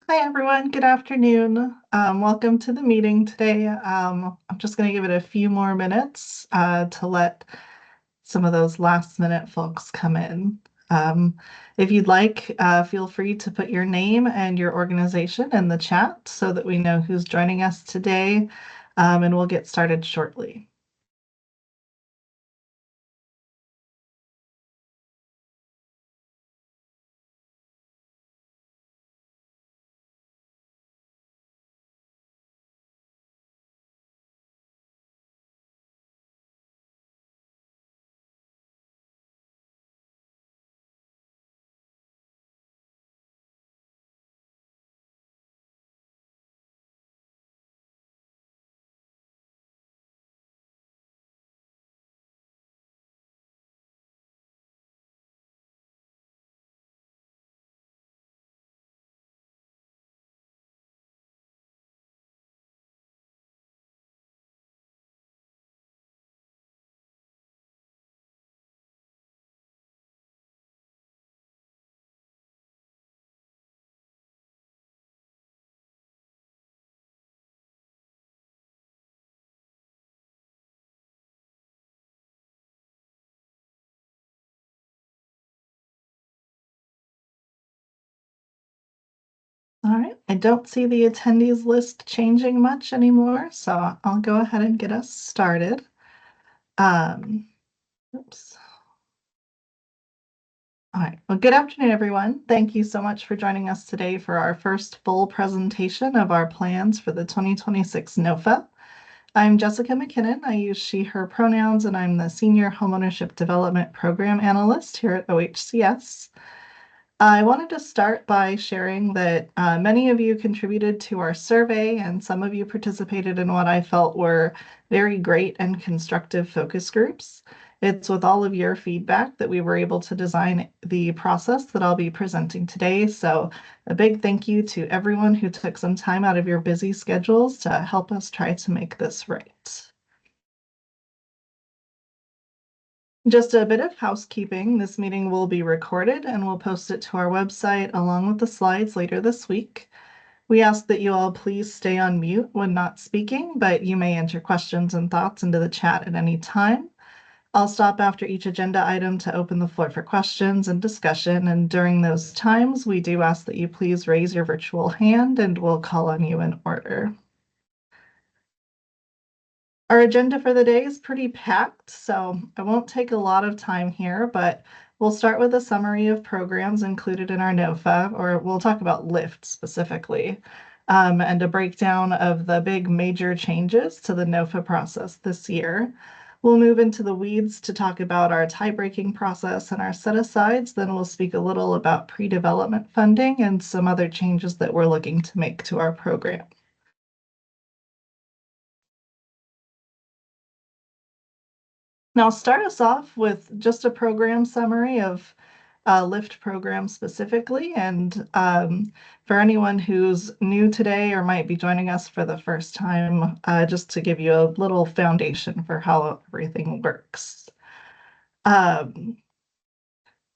Hi, everyone. Good afternoon. Welcome to the meeting today. I'm just going to give it a few more minutes to let some of those last minute folks come in. If you'd like, feel free to put your name and your organization in the chat so that we know who's joining us today, and we'll get started shortly. All right, I don't see the attendees list changing much anymore, so I'll go ahead and get us started. Um, oops. All right. Well, good afternoon, everyone. Thank you so much for joining us today for our first full presentation of our plans for the 2026 NOFA. I'm Jessica McKinnon. I use she, her pronouns, and I'm the Senior Homeownership Development Program Analyst here at OHCS. I wanted to start by sharing that many of you contributed to our survey, and some of you participated in what I felt were very great and constructive focus groups. It's with all of your feedback that we were able to design the process that I'll be presenting today. So a big thank you to everyone who took some time out of your busy schedules to help us try to make this right. Just a bit of housekeeping. This meeting will be recorded and we'll post it to our website along with the slides later this week. We ask that you all please stay on mute when not speaking, but you may enter questions and thoughts into the chat at any time. I'll stop after each agenda item to open the floor for questions and discussion, and during those times, we do ask that you please raise your virtual hand and we'll call on you in order. Our agenda for the day is pretty packed, so I won't take a lot of time here, but we'll start with a summary of programs included in our NOFA, or we'll talk about LIFT specifically, and a breakdown of the big major changes to the NOFA process this year. We'll move into the weeds to talk about our tie-breaking process and our set-asides. Then we'll speak a little about pre-development funding and some other changes that we're looking to make to our program. Now, I'll start us off with just a program summary of LIFT program specifically. And for anyone who's new today or might be joining us for the first time, just to give you a little foundation for how everything works.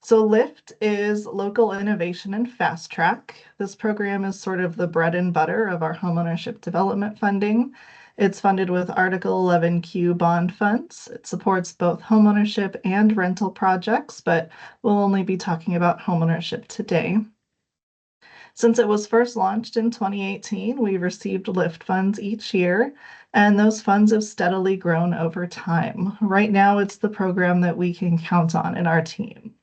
So LIFT is Local Innovation and Fast Track. This program is sort of the bread and butter of our homeownership development funding. It's funded with Article 11Q bond funds. It supports both homeownership and rental projects, but we'll only be talking about homeownership today. Since it was first launched in 2018, we've received LIFT funds each year, and those funds have steadily grown over time. Right now, it's the program that we can count on in our team.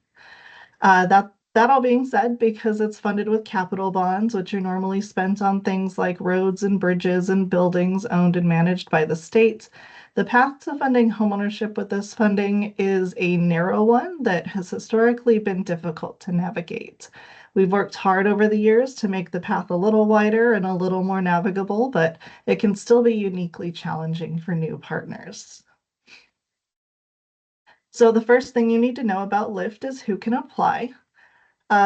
That all being said, because it's funded with capital bonds, which are normally spent on things like roads and bridges and buildings owned and managed by the state, the path to funding homeownership with this funding is a narrow one that has historically been difficult to navigate. We've worked hard over the years to make the path a little wider and a little more navigable, but it can still be uniquely challenging for new partners. So the first thing you need to know about LIFT is who can apply.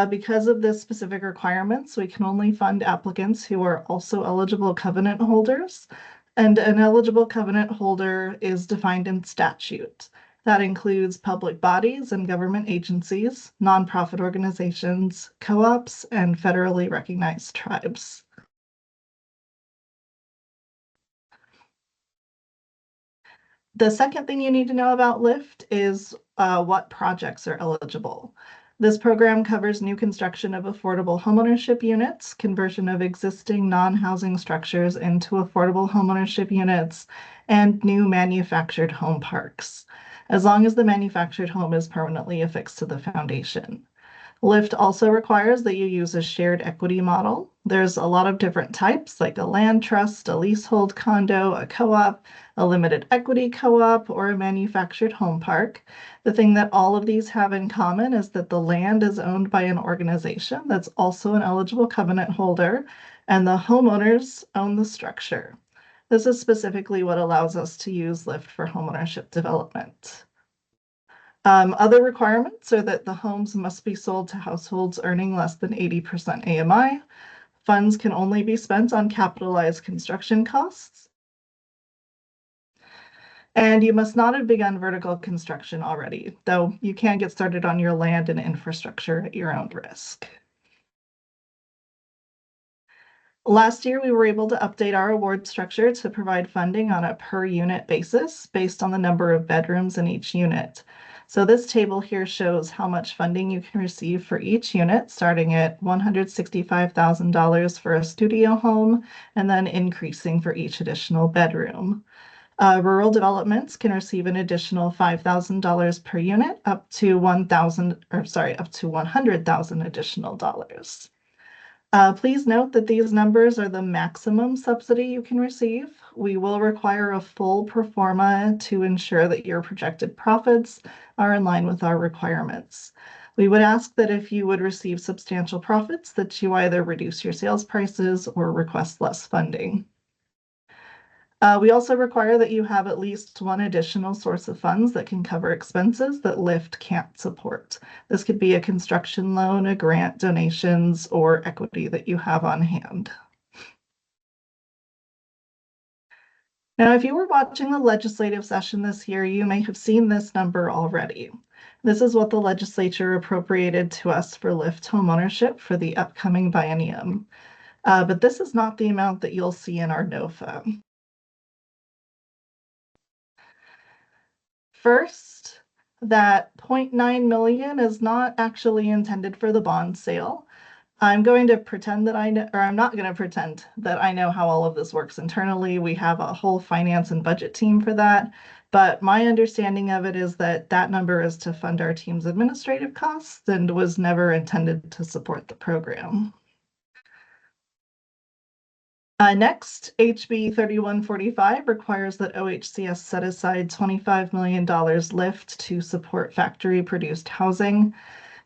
Because of the specific requirements, we can only fund applicants who are also eligible covenant holders, and an eligible covenant holder is defined in statute. That includes public bodies and government agencies, nonprofit organizations, co-ops, and federally recognized tribes. The second thing you need to know about LIFT is what projects are eligible. This program covers new construction of affordable homeownership units, conversion of existing non-housing structures into affordable homeownership units, and new manufactured home parks, as long as the manufactured home is permanently affixed to the foundation. LIFT also requires that you use a shared equity model. There's a lot of different types, like a land trust, a leasehold condo, a co-op, a limited equity co-op, or a manufactured home park. The thing that all of these have in common is that the land is owned by an organization that's also an eligible covenant holder, and the homeowners own the structure. This is specifically what allows us to use LIFT for homeownership development. Other requirements are that the homes must be sold to households earning less than 80% AMI. Funds can only be spent on capitalized construction costs. And you must not have begun vertical construction already, though you can get started on your land and infrastructure at your own risk. Last year, we were able to update our award structure to provide funding on a per unit basis based on the number of bedrooms in each unit. So this table here shows how much funding you can receive for each unit, starting at $165,000 for a studio home and then increasing for each additional bedroom. Rural developments can receive an additional $5,000 per unit, up to $100,000 additional dollars. Please note that these numbers are the maximum subsidy you can receive. We will require a full pro forma to ensure that your projected profits are in line with our requirements. We would ask that if you would receive substantial profits, that you either reduce your sales prices or request less funding. We also require that you have at least one additional source of funds that can cover expenses that LIFT can't support. This could be a construction loan, a grant, donations, or equity that you have on hand. Now, if you were watching the legislative session this year, you may have seen this number already. This is what the legislature appropriated to us for LIFT homeownership for the upcoming biennium. But this is not the amount that you'll see in our NOFA. First, that 0.9 million is not actually intended for the bond sale. I'm going to pretend that I know, or I'm not going to pretend that I know how all of this works internally. We have a whole finance and budget team for that. But my understanding of it is that that number is to fund our team's administrative costs and was never intended to support the program. Next, HB 3145 requires that OHCS set aside $25 million LIFT to support factory-produced housing.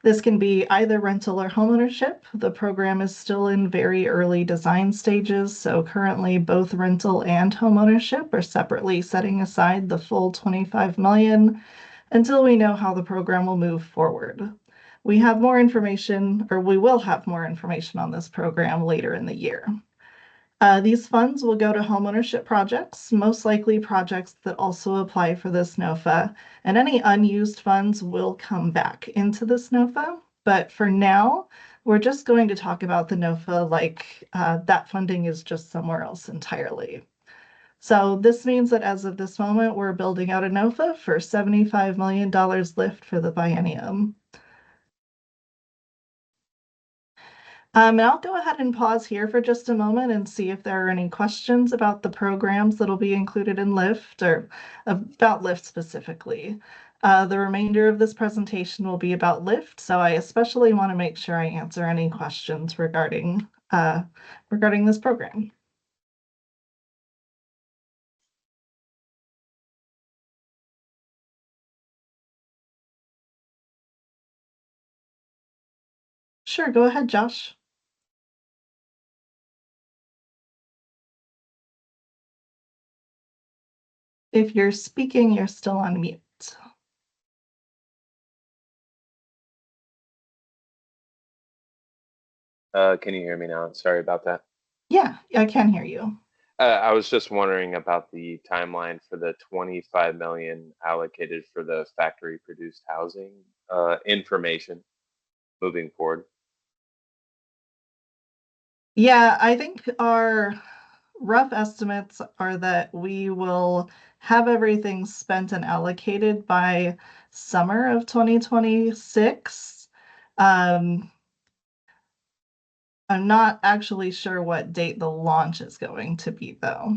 This can be either rental or homeownership. The program is still in very early design stages, so currently both rental and homeownership are separately setting aside the full $25 million until we know how the program will move forward. We have more information, or we will have more information on this program later in the year. These funds will go to homeownership projects, most likely projects that also apply for this NOFA, and any unused funds will come back into this NOFA. But for now, we're just going to talk about the NOFA like that funding is just somewhere else entirely. So this means that as of this moment, we're building out a NOFA for $75 million LIFT for the biennium. And I'll go ahead and pause here for just a moment and see if there are any questions about the programs that'll be included in LIFT or about LIFT specifically. The remainder of this presentation will be about LIFT, so I especially want to make sure I answer any questions regarding this program. Sure, go ahead, Josh. If you're speaking, you're still on mute. Can you hear me now? Sorry about that. Yeah, I can hear you. I was just wondering about the timeline for the 25 million allocated for the factory produced housing information moving forward. Yeah, I think our rough estimates are that we will have everything spent and allocated by summer of 2026. Um, I'm not actually sure what date the launch is going to be, though.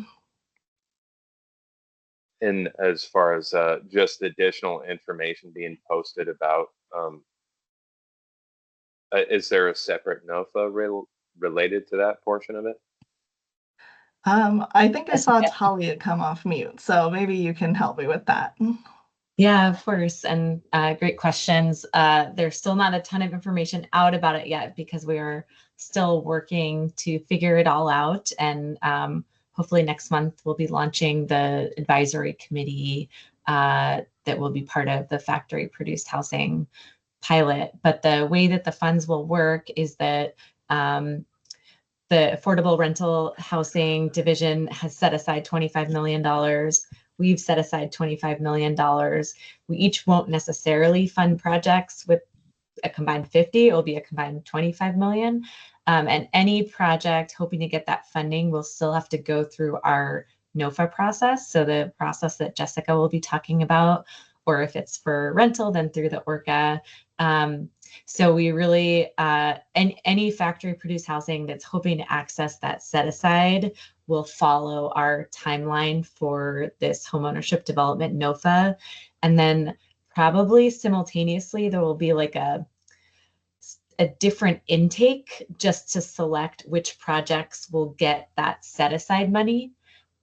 And as far as just additional information being posted about, is there a separate NOFA related to that portion of it? I think I saw Talia come off mute, so maybe you can help me with that. Yeah, of course. And great questions. There's still not a ton of information out about it yet because we are still working to figure it all out. And hopefully next month we'll be launching the advisory committee that will be part of the factory produced housing pilot. But the way that the funds will work is that the Affordable Rental Housing Division has set aside $25 million. We've set aside $25 million. We each won't necessarily fund projects with a combined 50, it'll be a combined 25 million. And any project hoping to get that funding will still have to go through our NOFA process. So the process that Jessica will be talking about, or if it's for rental, then through the ORCA. So we really, any factory produced housing that's hoping to access that set aside will follow our timeline for this homeownership development NOFA. And then probably simultaneously, there will be like a different intake just to select which projects will get that set aside money.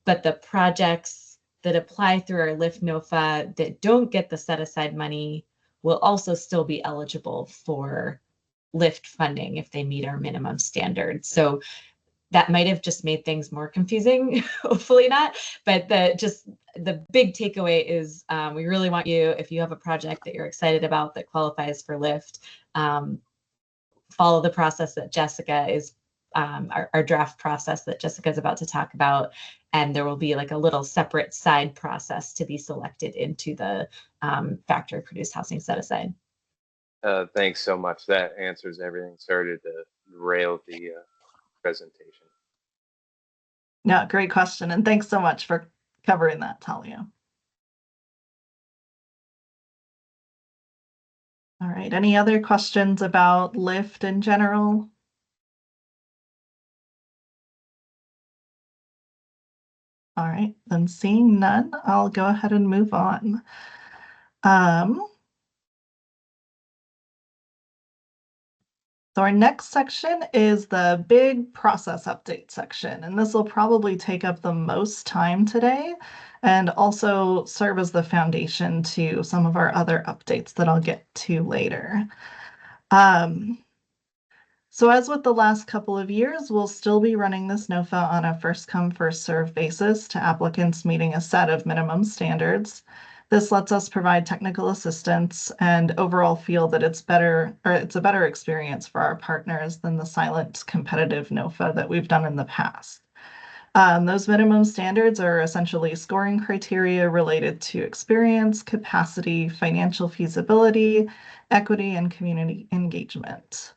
But the projects that apply through our LIFT NOFA that don't get the set aside money will also still be eligible for LIFT funding if they meet our minimum standards. So that might have just made things more confusing. Hopefully not. But the big takeaway is we really want you, if you have a project that you're excited about that qualifies for LIFT, follow the process that Jessica is, our draft process that Jessica is about to talk about. And there will be like a little separate side process to be selected into the factory produced housing set aside. Thanks so much. That answers everything. Sorry to derail the presentation. Yeah, great question. And thanks so much for covering that, Talia. All right, any other questions about LIFT in general? All right, then seeing none, I'll go ahead and move on. So our next section is the big process update section, and this will probably take up the most time today and also serve as the foundation to some of our other updates that I'll get to later. So as with the last couple of years, we'll still be running this NOFA on a first come, first serve basis to applicants meeting a set of minimum standards. This lets us provide technical assistance and overall feel that it's a better experience for our partners than the silent competitive NOFA that we've done in the past. Those minimum standards are essentially scoring criteria related to experience, capacity, financial feasibility, equity, and community engagement.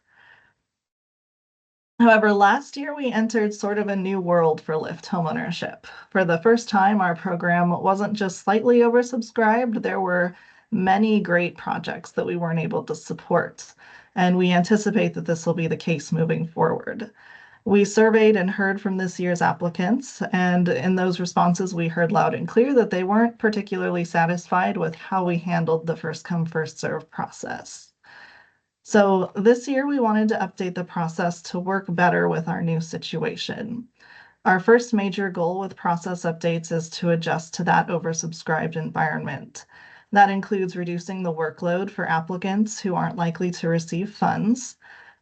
However, last year we entered sort of a new world for LIFT homeownership. For the first time, our program wasn't just slightly oversubscribed, there were many great projects that we weren't able to support, and we anticipate that this will be the case moving forward. We surveyed and heard from this year's applicants, and in those responses, we heard loud and clear that they weren't particularly satisfied with how we handled the first come, first serve process. So this year we wanted to update the process to work better with our new situation. Our first major goal with process updates is to adjust to that oversubscribed environment. That includes reducing the workload for applicants who aren't likely to receive funds.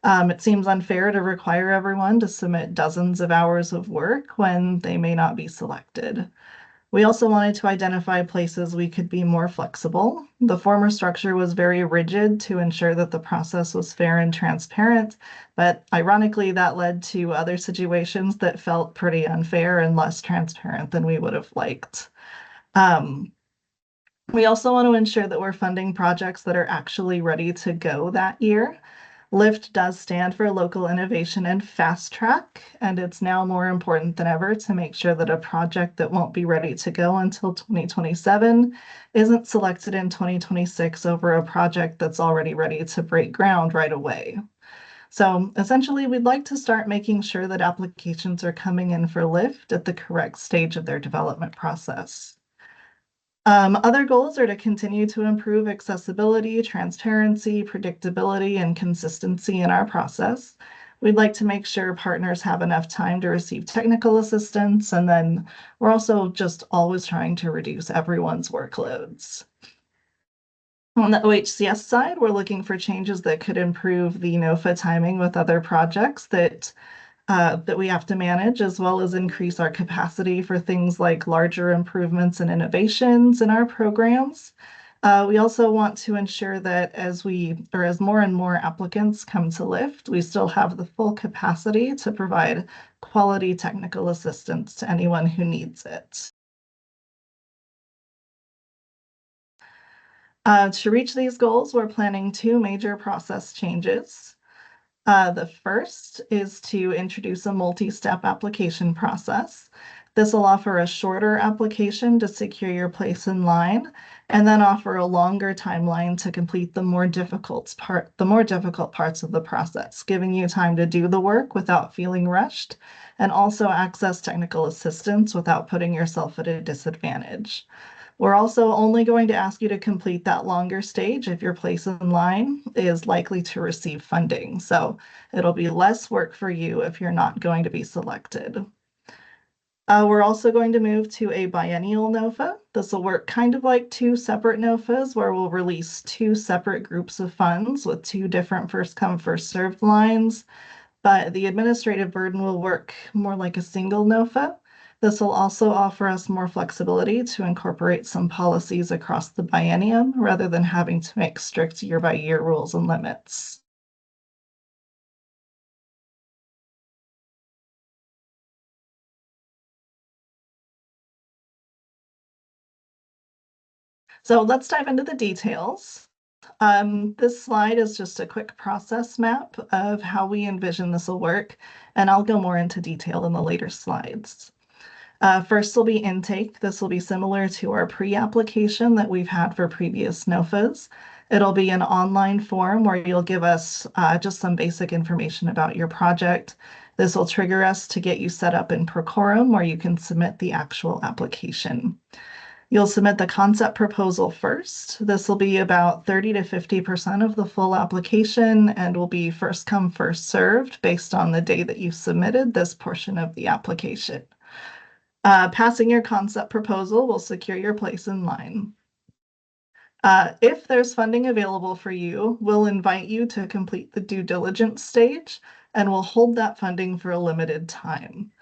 It seems unfair to require everyone to submit dozens of hours of work when they may not be selected. We also wanted to identify places we could be more flexible. The former structure was very rigid to ensure that the process was fair and transparent, but ironically, that led to other situations that felt pretty unfair and less transparent than we would have liked. Um, we also want to ensure that we're funding projects that are actually ready to go that year. LIFT does stand for Local Innovation and Fast Track, and it's now more important than ever to make sure that a project that won't be ready to go until 2027 isn't selected in 2026 over a project that's already ready to break ground right away. So essentially, we'd like to start making sure that applications are coming in for LIFT at the correct stage of their development process. Other goals are to continue to improve accessibility, transparency, predictability, and consistency in our process. We'd like to make sure partners have enough time to receive technical assistance, and then we're also just always trying to reduce everyone's workloads. On the OHCS side, we're looking for changes that could improve the NOFA timing with other projects that we have to manage, as well as increase our capacity for things like larger improvements and innovations in our programs. We also want to ensure that as more and more applicants come to LIFT, we still have the full capacity to provide quality technical assistance to anyone who needs it. To reach these goals, we're planning two major process changes. The first is to introduce a multi-step application process. This will offer a shorter application to secure your place in line, and then offer a longer timeline to complete the more difficult parts of the process, giving you time to do the work without feeling rushed, and also access technical assistance without putting yourself at a disadvantage. We're also only going to ask you to complete that longer stage if your place in line is likely to receive funding. So it'll be less work for you if you're not going to be selected. We're also going to move to a biennial NOFA. This will work kind of like two separate NOFAs where we'll release two separate groups of funds with two different first come, first served lines, but the administrative burden will work more like a single NOFA. This will also offer us more flexibility to incorporate some policies across the biennium rather than having to make strict year-by-year rules and limits. So let's dive into the details. This slide is just a quick process map of how we envision this will work, and I'll go more into detail in the later slides. First will be intake. This will be similar to our pre-application that we've had for previous NOFAs. It'll be an online form where you'll give us just some basic information about your project. This will trigger us to get you set up in Procorum where you can submit the actual application. You'll submit the concept proposal first. This will be about 30 to 50% of the full application and will be first come, first served based on the day that you submitted this portion of the application. Passing your concept proposal will secure your place in line. If there's funding available for you, we'll invite you to complete the due diligence stage and we'll hold that funding for a limited time.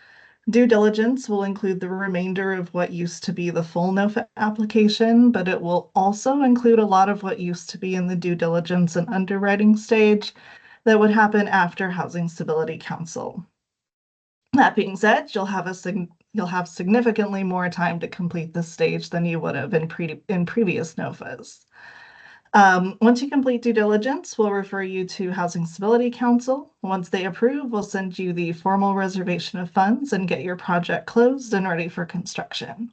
Due diligence will include the remainder of what used to be the full NOFA application, but it will also include a lot of what used to be in the due diligence and underwriting stage that would happen after Housing Stability Council. That being said, you'll have significantly more time to complete this stage than you would have in previous NOFAs. Once you complete due diligence, we'll refer you to Housing Stability Council. Once they approve, we'll send you the formal reservation of funds and get your project closed and ready for construction.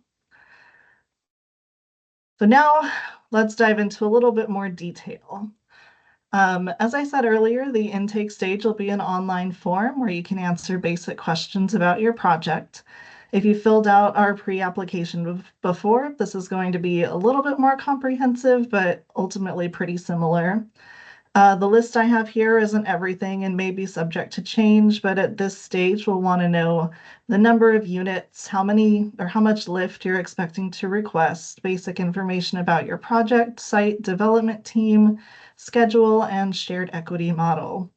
So now let's dive into a little bit more detail. As I said earlier, the intake stage will be an online form where you can answer basic questions about your project. If you filled out our pre-application before, this is going to be a little bit more comprehensive, but ultimately pretty similar. The list I have here isn't everything and may be subject to change, but at this stage, we'll want to know the number of units, how many or how much lift you're expecting to request, basic information about your project, site, development team, schedule, and shared equity model.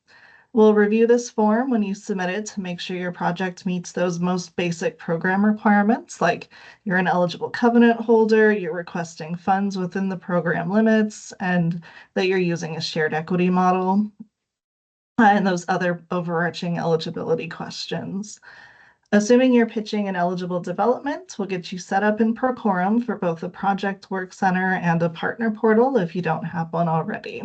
We'll review this form when you submit it to make sure your project meets those most basic program requirements, like you're an eligible covenant holder, you're requesting funds within the program limits, and that you're using a shared equity model, and those other overarching eligibility questions. Assuming you're pitching an eligible development, we'll get you set up in Procorum for both a project work center and a partner portal if you don't have one already.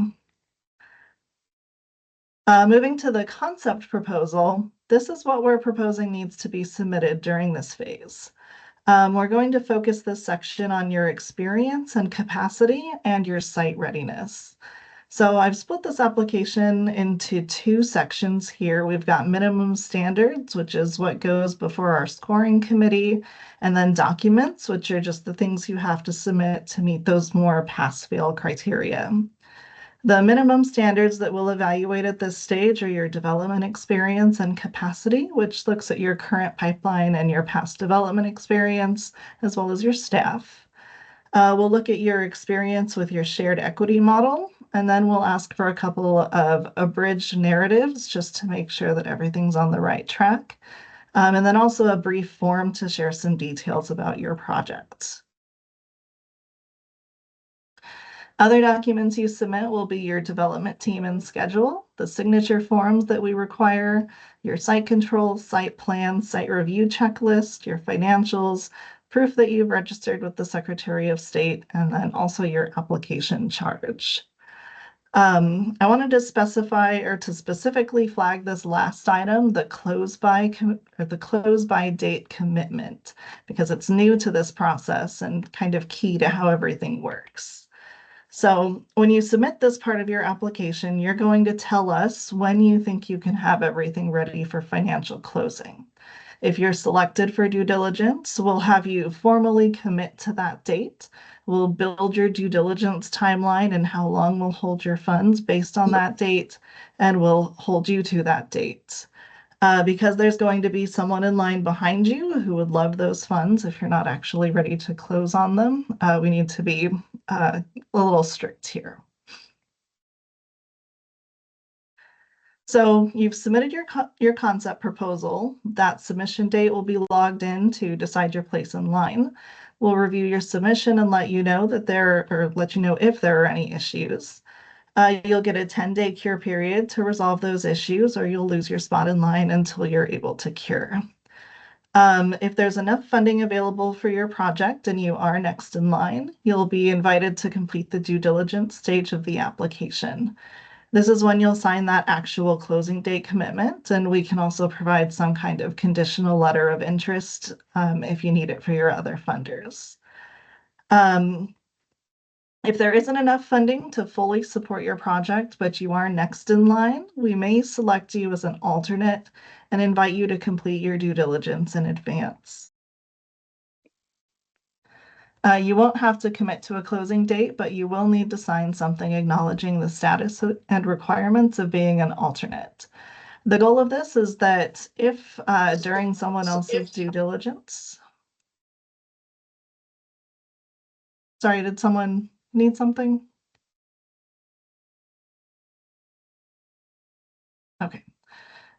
Moving to the concept proposal, this is what we're proposing needs to be submitted during this phase. We're going to focus this section on your experience and capacity and your site readiness. So I've split this application into two sections here. We've got minimum standards, which is what goes before our scoring committee, and then documents, which are just the things you have to submit to meet those more pass-fail criteria. The minimum standards that we'll evaluate at this stage are your development experience and capacity, which looks at your current pipeline and your past development experience, as well as your staff. We'll look at your experience with your shared equity model, and then we'll ask for a couple of abridged narratives just to make sure that everything's on the right track. And then also a brief form to share some details about your project. Other documents you submit will be your development team and schedule, the signature forms that we require, your site control, site plan, site review checklist, your financials, proof that you've registered with the Secretary of State, and then also your application charge. I wanted to specify or to specifically flag this last item, the close by date commitment, because it's new to this process and kind of key to how everything works. So when you submit this part of your application, you're going to tell us when you think you can have everything ready for financial closing. If you're selected for due diligence, we'll have you formally commit to that date. We'll build your due diligence timeline and how long we'll hold your funds based on that date, and we'll hold you to that date. Because there's going to be someone in line behind you who would love those funds if you're not actually ready to close on them. We need to be a little strict here. So you've submitted your concept proposal. That submission date will be logged in to decide your place in line. We'll review your submission and let you know that let you know if there are any issues. You'll get a 10-day cure period to resolve those issues, or you'll lose your spot in line until you're able to cure. If there's enough funding available for your project and you are next in line, you'll be invited to complete the due diligence stage of the application. This is when you'll sign that actual closing date commitment, and we can also provide some kind of conditional letter of interest if you need it for your other funders. If there isn't enough funding to fully support your project, but you are next in line, we may select you as an alternate and invite you to complete your due diligence in advance. You won't have to commit to a closing date, but you will need to sign something acknowledging the status and requirements of being an alternate. The goal of this is that if during someone else's due diligence, sorry, did someone need something? Okay.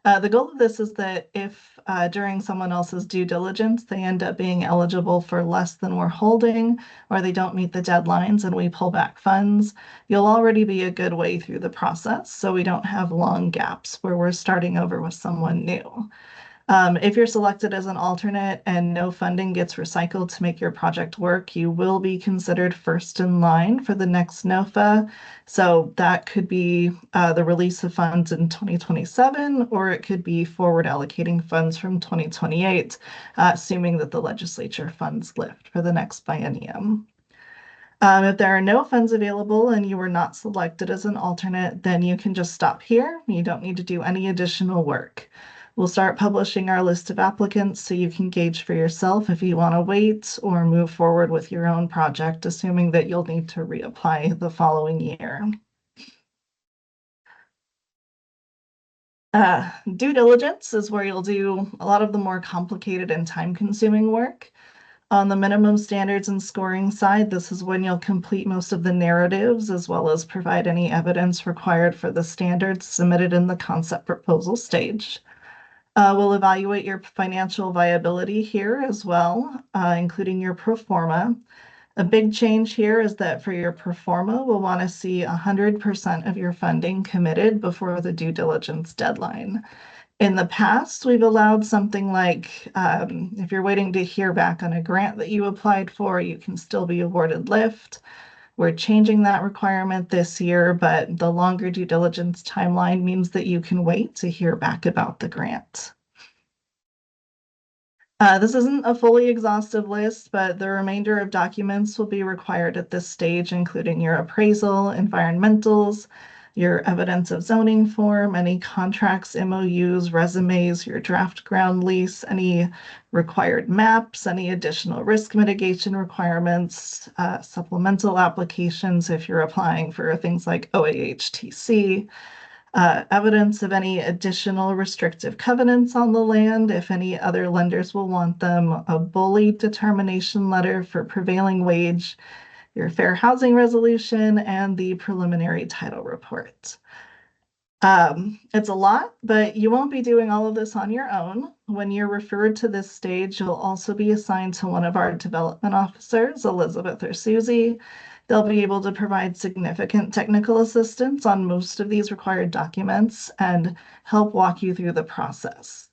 The goal of this is that if during someone else's due diligence, they end up being eligible for less than we're holding, or they don't meet the deadlines and we pull back funds, you'll already be a good way through the process, so we don't have long gaps where we're starting over with someone new. If you're selected as an alternate and no funding gets recycled to make your project work, you will be considered first in line for the next NOFA. So that could be the release of funds in 2027, or it could be forward allocating funds from 2028, assuming that the legislature funds lift for the next biennium. If there are no funds available and you were not selected as an alternate, then you can just stop here. You don't need to do any additional work. We'll start publishing our list of applicants so you can gauge for yourself if you want to wait or move forward with your own project, assuming that you'll need to reapply the following year. Due diligence is where you'll do a lot of the more complicated and time-consuming work. On the minimum standards and scoring side, this is when you'll complete most of the narratives as well as provide any evidence required for the standards submitted in the concept proposal stage. We'll evaluate your financial viability here as well, including your pro forma. A big change here is that for your pro forma, we'll want to see 100% of your funding committed before the due diligence deadline. In the past, we've allowed something like if you're waiting to hear back on a grant that you applied for, you can still be awarded lift. We're changing that requirement this year, but the longer due diligence timeline means that you can wait to hear back about the grant. This isn't a fully exhaustive list, but the remainder of documents will be required at this stage, including your appraisal, environmentals, your evidence of zoning form, any contracts, MOUs, resumes, your draft ground lease, any required maps, any additional risk mitigation requirements, supplemental applications if you're applying for things like OAHTC, evidence of any additional restrictive covenants on the land, if any other lenders will want them, a bully determination letter for prevailing wage, your fair housing resolution, and the preliminary title report. It's a lot, but you won't be doing all of this on your own. When you're referred to this stage, you'll also be assigned to one of our development officers, Elizabeth or Susie. They'll be able to provide significant technical assistance on most of these required documents and help walk you through the process.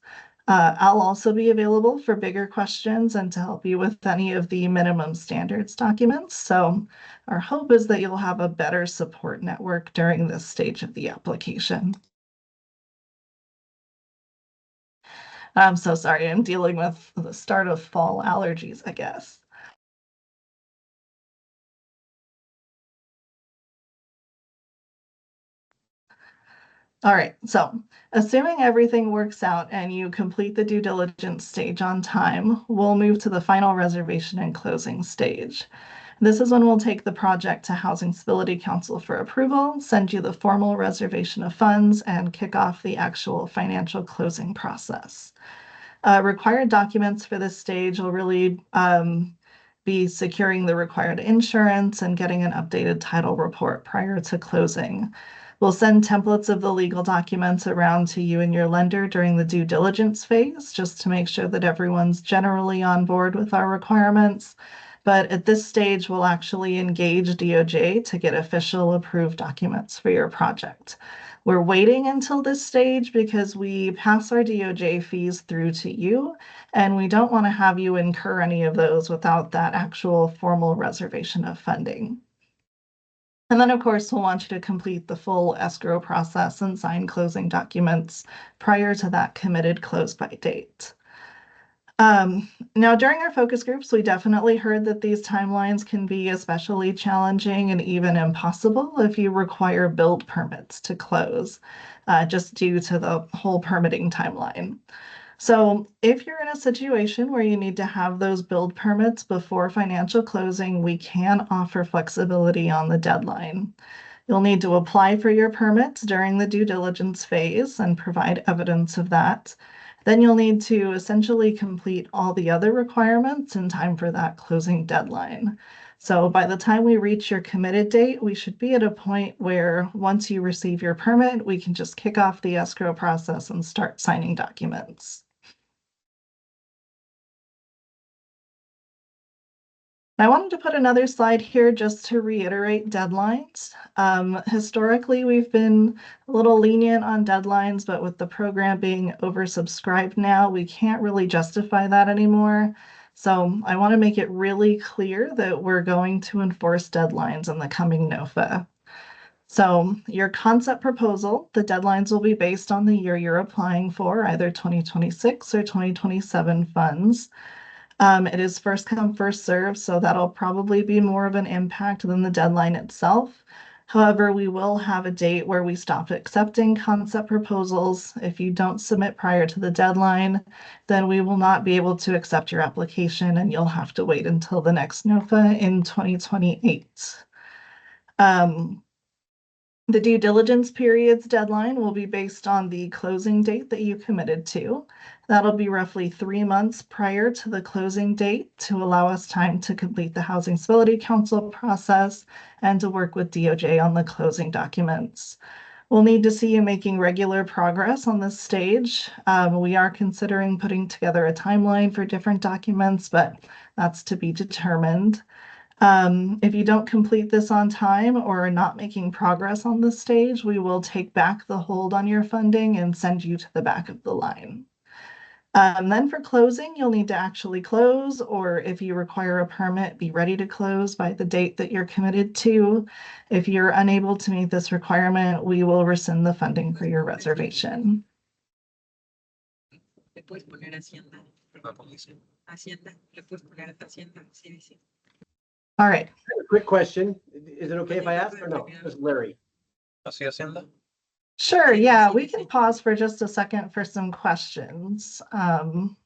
I'll also be available for bigger questions and to help you with any of the minimum standards documents. So our hope is that you'll have a better support network during this stage of the application. I'm so sorry, I'm dealing with the start of fall allergies, I guess. All right, so assuming everything works out and you complete the due diligence stage on time, we'll move to the final reservation and closing stage. This is when we'll take the project to Housing Stability Council for approval, send you the formal reservation of funds, and kick off the actual financial closing process. Required documents for this stage will really be securing the required insurance and getting an updated title report prior to closing. We'll send templates of the legal documents around to you and your lender during the due diligence phase, just to make sure that everyone's generally on board with our requirements. But at this stage, we'll actually engage DOJ to get official approved documents for your project. We're waiting until this stage because we pass our DOJ fees through to you, and we don't want to have you incur any of those without that actual formal reservation of funding. And then, of course, we'll want you to complete the full escrow process and sign closing documents prior to that committed close by date. Now, during our focus groups, we definitely heard that these timelines can be especially challenging and even impossible if you require build permits to close, just due to the whole permitting timeline. So if you're in a situation where you need to have those build permits before financial closing, we can offer flexibility on the deadline. You'll need to apply for your permits during the due diligence phase and provide evidence of that. Then you'll need to essentially complete all the other requirements in time for that closing deadline. So by the time we reach your committed date, we should be at a point where once you receive your permit, we can just kick off the escrow process and start signing documents. I wanted to put another slide here just to reiterate deadlines. Historically, we've been a little lenient on deadlines, but with the program being oversubscribed now, we can't really justify that anymore. So I want to make it really clear that we're going to enforce deadlines in the coming NOFA. So your concept proposal, the deadlines will be based on the year you're applying for, either 2026 or 2027 funds. It is first come, first serve, so that'll probably be more of an impact than the deadline itself. However, we will have a date where we stop accepting concept proposals. If you don't submit prior to the deadline, then we will not be able to accept your application and you'll have to wait until the next NOFA in 2028. The due diligence period's deadline will be based on the closing date that you committed to. That'll be roughly 3 months prior to the closing date to allow us time to complete the Housing Stability Council process and to work with DOJ on the closing documents. We'll need to see you making regular progress on this stage. We are considering putting together a timeline for different documents, but that's to be determined. If you don't complete this on time or are not making progress on this stage, we will take back the hold on your funding and send you to the back of the line. Then for closing, you'll need to actually close, or if you require a permit, be ready to close by the date that you're committed to. If you're unable to meet this requirement, we will rescind the funding for your reservation. All right. A quick question. Is it okay if I ask or no? This is Larry. Sure, yeah, we can pause for just a second for some questions. I'll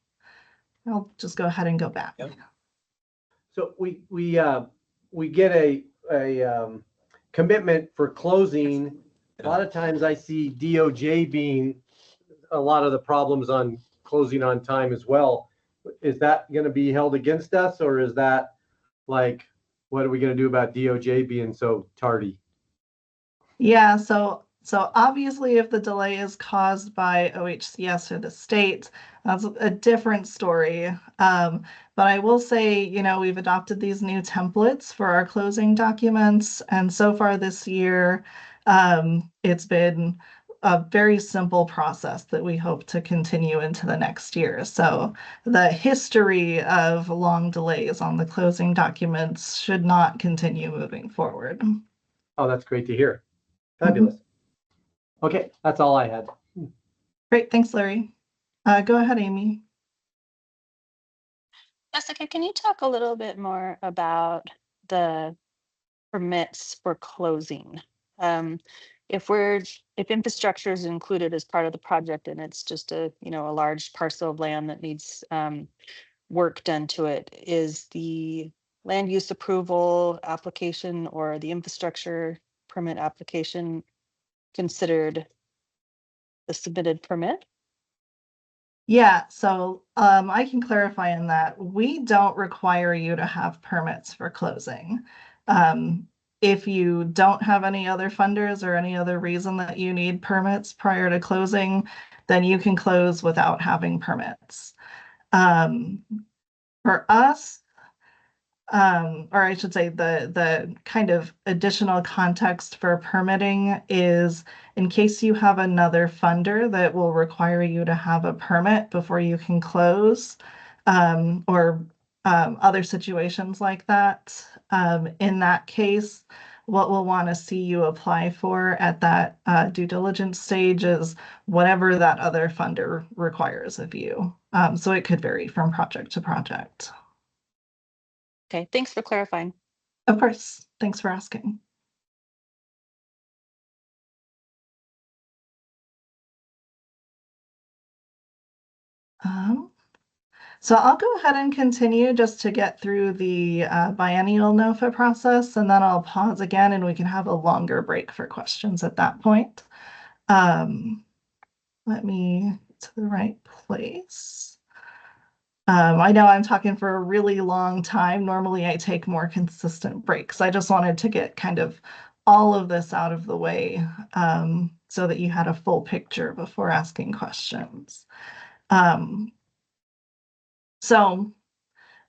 just go ahead and go back. Yep. So we get a commitment for closing. A lot of times I see DOJ being a lot of the problems on closing on time as well. Is that going to be held against us, or is that like, what are we going to do about DOJ being so tardy? Yeah, so obviously if the delay is caused by OHCS or the state, that's a different story. But I will say, we've adopted these new templates for our closing documents. And so far this year, it's been a very simple process that we hope to continue into the next year. So the history of long delays on the closing documents should not continue moving forward. Oh, that's great to hear. Fabulous. Okay, that's all I had. Great, thanks, Larry. Go ahead, Amy. Jessica, can you talk a little bit more about the permits for closing? If infrastructure is included as part of the project and it's just a large parcel of land that needs work done to it, is the land use approval application or the infrastructure permit application considered the submitted permit? Yeah, so I can clarify in that we don't require you to have permits for closing. If you don't have any other funders or any other reason that you need permits prior to closing, then you can close without having permits. For us, or I should say the kind of additional context for permitting is in case you have another funder that will require you to have a permit before you can close, or other situations like that. In that case, what we'll want to see you apply for at that due diligence stage is whatever that other funder requires of you. So it could vary from project to project. Okay, thanks for clarifying. Of course. Thanks for asking. So I'll go ahead and continue just to get through the biennial NOFA process, and then I'll pause again and we can have a longer break for questions at that point. Let me get to the right place. I know I'm talking for a really long time. Normally I take more consistent breaks. I just wanted to get kind of all of this out of the way so that you had a full picture before asking questions. So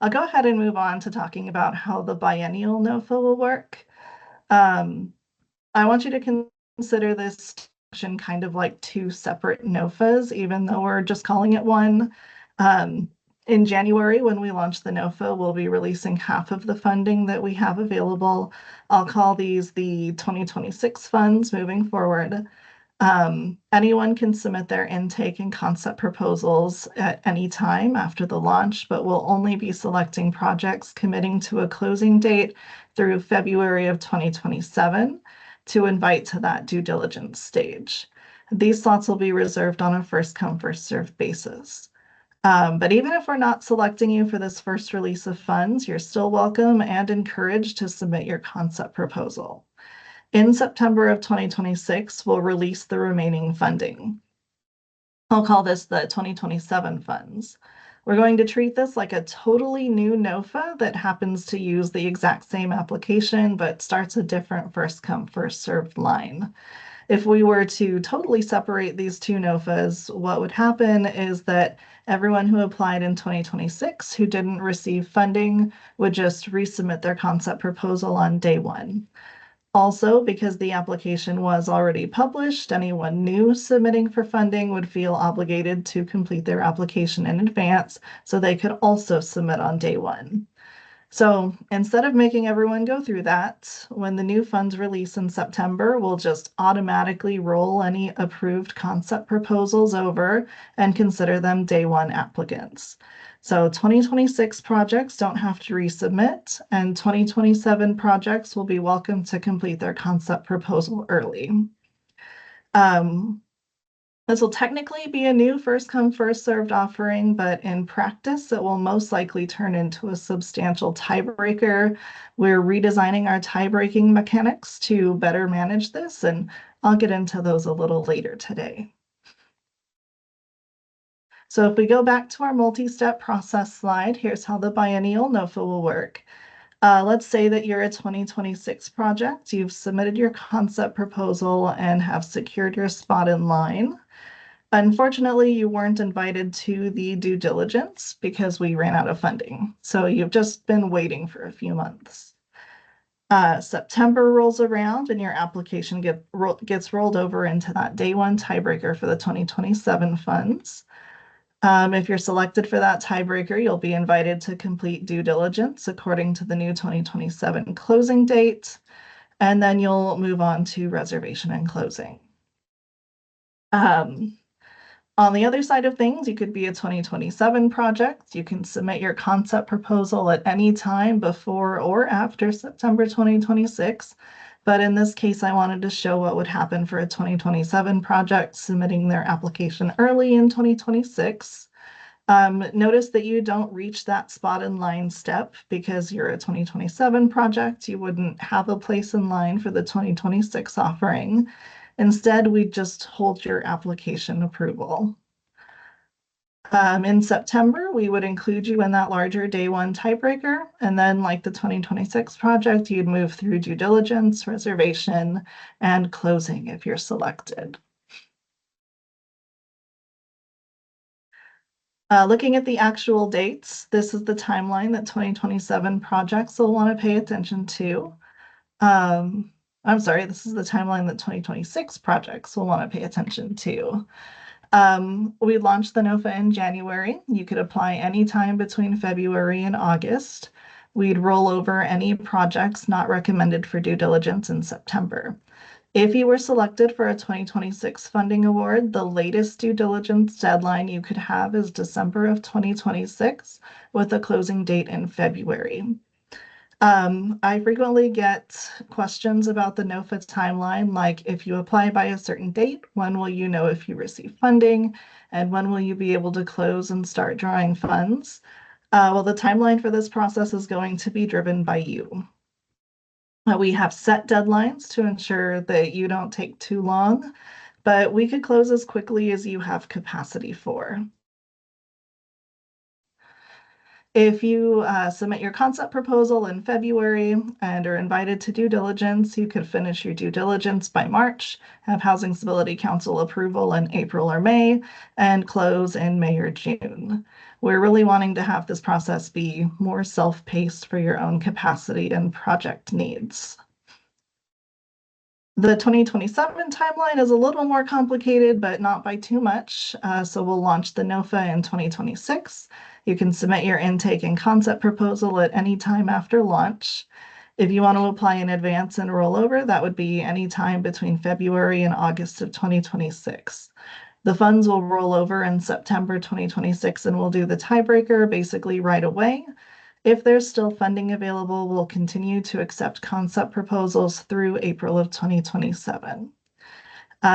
I'll go ahead and move on to talking about how the biennial NOFA will work. I want you to consider this section kind of like two separate NOFAs, even though we're just calling it one. In January, when we launch the NOFA, we'll be releasing half of the funding that we have available. I'll call these the 2026 funds moving forward. Anyone can submit their intake and concept proposals at any time after the launch, but we'll only be selecting projects committing to a closing date through February of 2027 to invite to that due diligence stage. These slots will be reserved on a first come, first served basis. But even if we're not selecting you for this first release of funds, you're still welcome and encouraged to submit your concept proposal. In September of 2026, we'll release the remaining funding. I'll call this the 2027 funds. We're going to treat this like a totally new NOFA that happens to use the exact same application, but starts a different first come, first served line. If we were to totally separate these two NOFAs, what would happen is that everyone who applied in 2026 who didn't receive funding would just resubmit their concept proposal on day one. Also, because the application was already published, anyone new submitting for funding would feel obligated to complete their application in advance so they could also submit on day one. So instead of making everyone go through that, when the new funds release in September, we'll just automatically roll any approved concept proposals over and consider them day one applicants. So 2026 projects don't have to resubmit, and 2027 projects will be welcome to complete their concept proposal early. This will technically be a new first come, first served offering, but in practice, it will most likely turn into a substantial tiebreaker. We're redesigning our tie-breaking mechanics to better manage this, and I'll get into those a little later today. So if we go back to our multi-step process slide, here's how the biennial NOFA will work. Let's say that you're a 2026 project, you've submitted your concept proposal and have secured your spot in line. Unfortunately, you weren't invited to the due diligence because we ran out of funding. So you've just been waiting for a few months. September rolls around and your application gets rolled over into that day one tiebreaker for the 2027 funds. If you're selected for that tiebreaker, you'll be invited to complete due diligence according to the new 2027 closing date, and then you'll move on to reservation and closing. On the other side of things, you could be a 2027 project. You can submit your concept proposal at any time before or after September 2026. But in this case, I wanted to show what would happen for a 2027 project submitting their application early in 2026. Notice that you don't reach that spot in line step because you're a 2027 project. You wouldn't have a place in line for the 2026 offering. Instead, we just hold your application approval. In September, we would include you in that larger day one tiebreaker. And then like the 2026 project, you'd move through due diligence, reservation, and closing if you're selected. Looking at the actual dates, this is the timeline that 2027 projects will want to pay attention to. I'm sorry, this is the timeline that 2026 projects will want to pay attention to. We launched the NOFA in January. You could apply anytime between February and August. We'd roll over any projects not recommended for due diligence in September. If you were selected for a 2026 funding award, the latest due diligence deadline you could have is December of 2026 with a closing date in February. I frequently get questions about the NOFA timeline, like if you apply by a certain date, when will you know if you receive funding, and when will you be able to close and start drawing funds? Well, the timeline for this process is going to be driven by you. We have set deadlines to ensure that you don't take too long, but we could close as quickly as you have capacity for. If you submit your concept proposal in February and are invited to due diligence, you could finish your due diligence by March, have Housing Stability Council approval in April or May, and close in May or June. We're really wanting to have this process be more self-paced for your own capacity and project needs. The 2027 timeline is a little more complicated, but not by too much. So we'll launch the NOFA in 2026. You can submit your intake and concept proposal at any time after launch. If you want to apply in advance and roll over, that would be any time between February and August of 2026. The funds will roll over in September 2026 and we'll do the tiebreaker basically right away. If there's still funding available, we'll continue to accept concept proposals through April of 2027.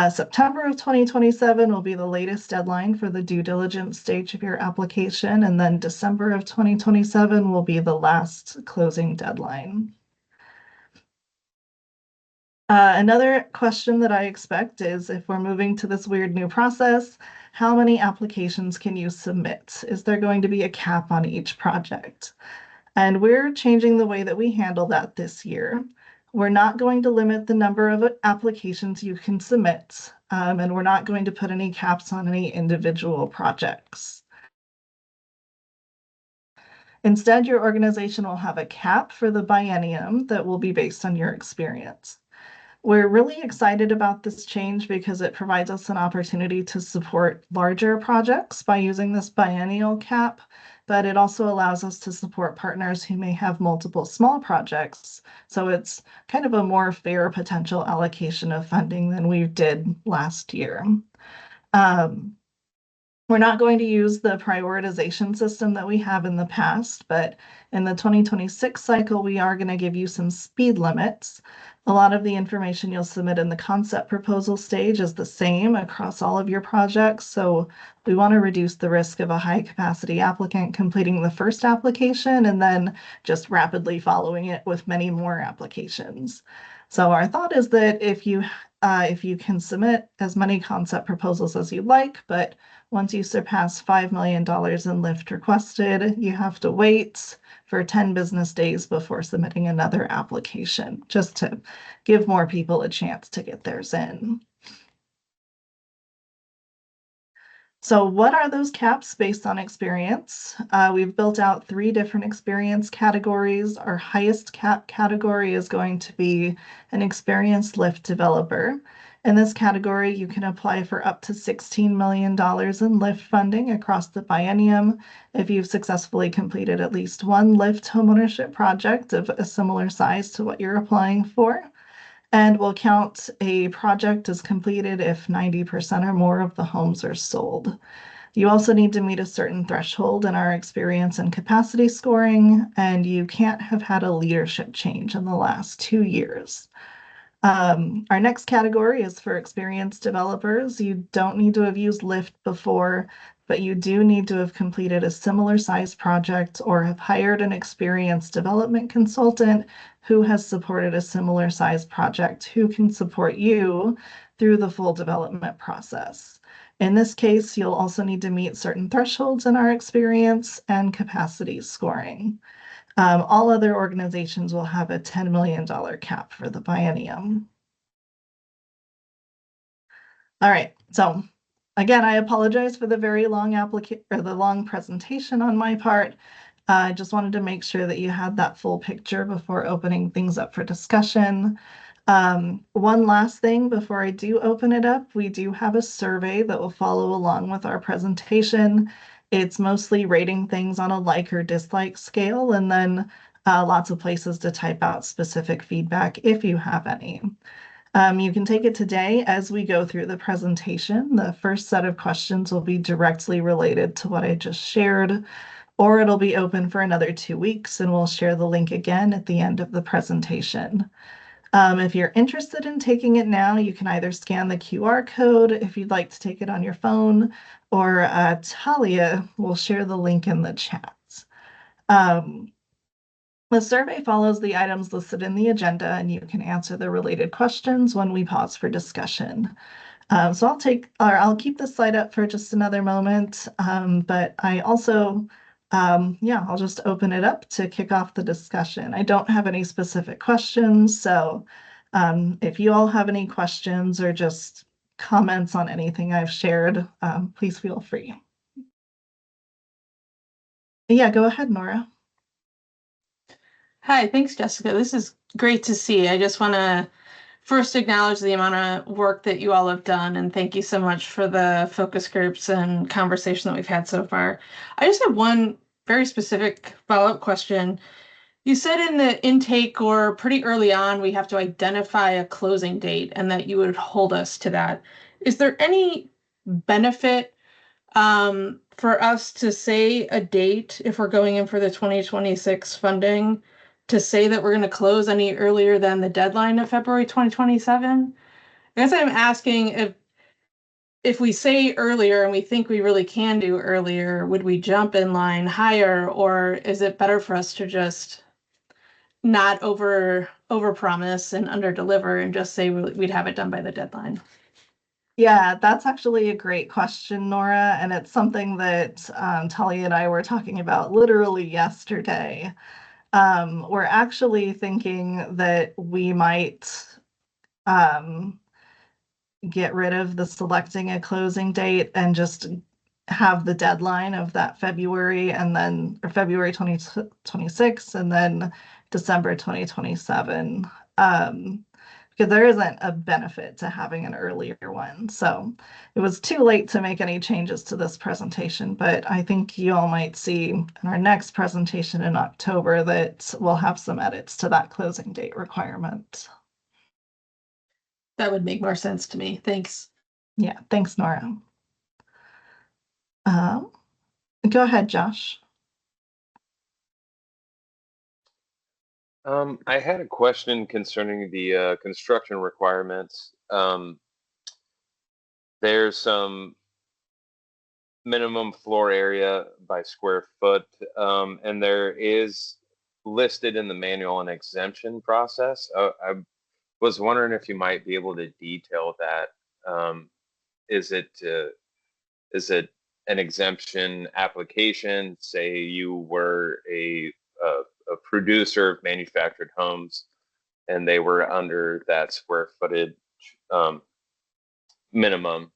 September of 2027 will be the latest deadline for the due diligence stage of your application, and then December of 2027 will be the last closing deadline. Another question that I expect is, if we're moving to this weird new process, how many applications can you submit? Is there going to be a cap on each project? And we're changing the way that we handle that this year. We're not going to limit the number of applications you can submit, and we're not going to put any caps on any individual projects. Instead, your organization will have a cap for the biennium that will be based on your experience. We're really excited about this change because it provides us an opportunity to support larger projects by using this biennial cap, but it also allows us to support partners who may have multiple small projects. So it's kind of a more fair potential allocation of funding than we did last year. We're not going to use the prioritization system that we have in the past, but in the 2026 cycle, we are going to give you some speed limits. A lot of the information you'll submit in the concept proposal stage is the same across all of your projects. So we want to reduce the risk of a high capacity applicant completing the first application and then just rapidly following it with many more applications. So our thought is that if you can submit as many concept proposals as you'd like, but once you surpass $5 million in lift requested, you have to wait for 10 business days before submitting another application, just to give more people a chance to get theirs in. So what are those caps based on experience? We've built out 3 different experience categories. Our highest cap category is going to be an experienced lift developer. In this category, you can apply for up to $16 million in lift funding across the biennium if you've successfully completed at least one lift homeownership project of a similar size to what you're applying for. And we'll count a project as completed if 90% or more of the homes are sold. You also need to meet a certain threshold in our experience and capacity scoring, and you can't have had a leadership change in the last 2 years. Our next category is for experienced developers. You don't need to have used Lyft before, but you do need to have completed a similar size project or have hired an experienced development consultant who has supported a similar size project who can support you through the full development process. In this case, you'll also need to meet certain thresholds in our experience and capacity scoring. All other organizations will have a $10 million cap for the biennium. All right, so again, I apologize for the very long long presentation on my part. I just wanted to make sure that you had that full picture before opening things up for discussion. One last thing before I do open it up, we do have a survey that will follow along with our presentation. It's mostly rating things on a like or dislike scale, and then lots of places to type out specific feedback if you have any. You can take it today as we go through the presentation. The first set of questions will be directly related to what I just shared, or it'll be open for another 2 weeks, and we'll share the link again at the end of the presentation. If you're interested in taking it now, you can either scan the QR code if you'd like to take it on your phone, or Talia will share the link in the chat. The survey follows the items listed in the agenda, and you can answer the related questions when we pause for discussion. So I'll keep the slide up for just another moment, but I also I'll just open it up to kick off the discussion. I don't have any specific questions, so if you all have any questions or just comments on anything I've shared, please feel free. Yeah, go ahead, Nora. Hi, thanks, Jessica. This is great to see. I just want to first acknowledge the amount of work that you all have done, and thank you so much for the focus groups and conversation that we've had so far. I just have one very specific follow-up question. You said in the intake or pretty early on, we have to identify a closing date and that you would hold us to that. Is there any benefit for us to say a date if we're going in for the 2026 funding, to say that we're going to close any earlier than the deadline of February 2027? I guess I'm asking if we say earlier and we think we really can do earlier, would we jump in line higher, or is it better for us to just not over promise and under deliver and just say we'd have it done by the deadline? Yeah, that's actually a great question, Nora, and it's something that Talia and I were talking about literally yesterday. We're actually thinking that we might get rid of the selecting a closing date and just have the deadline of that February and then or February 2026 and then December 2027. Because there isn't a benefit to having an earlier one. So it was too late to make any changes to this presentation, but I think you all might see in our next presentation in October that we'll have some edits to that closing date requirement. That would make more sense to me. Thanks. Yeah, thanks, Nora. Go ahead, Josh. I had a question concerning the construction requirements. There's some minimum floor area by square foot, and there is listed in the manual an exemption process. I was wondering if you might be able to detail that. Is it an exemption application? Say you were a producer of manufactured homes and they were under that square footage minimum.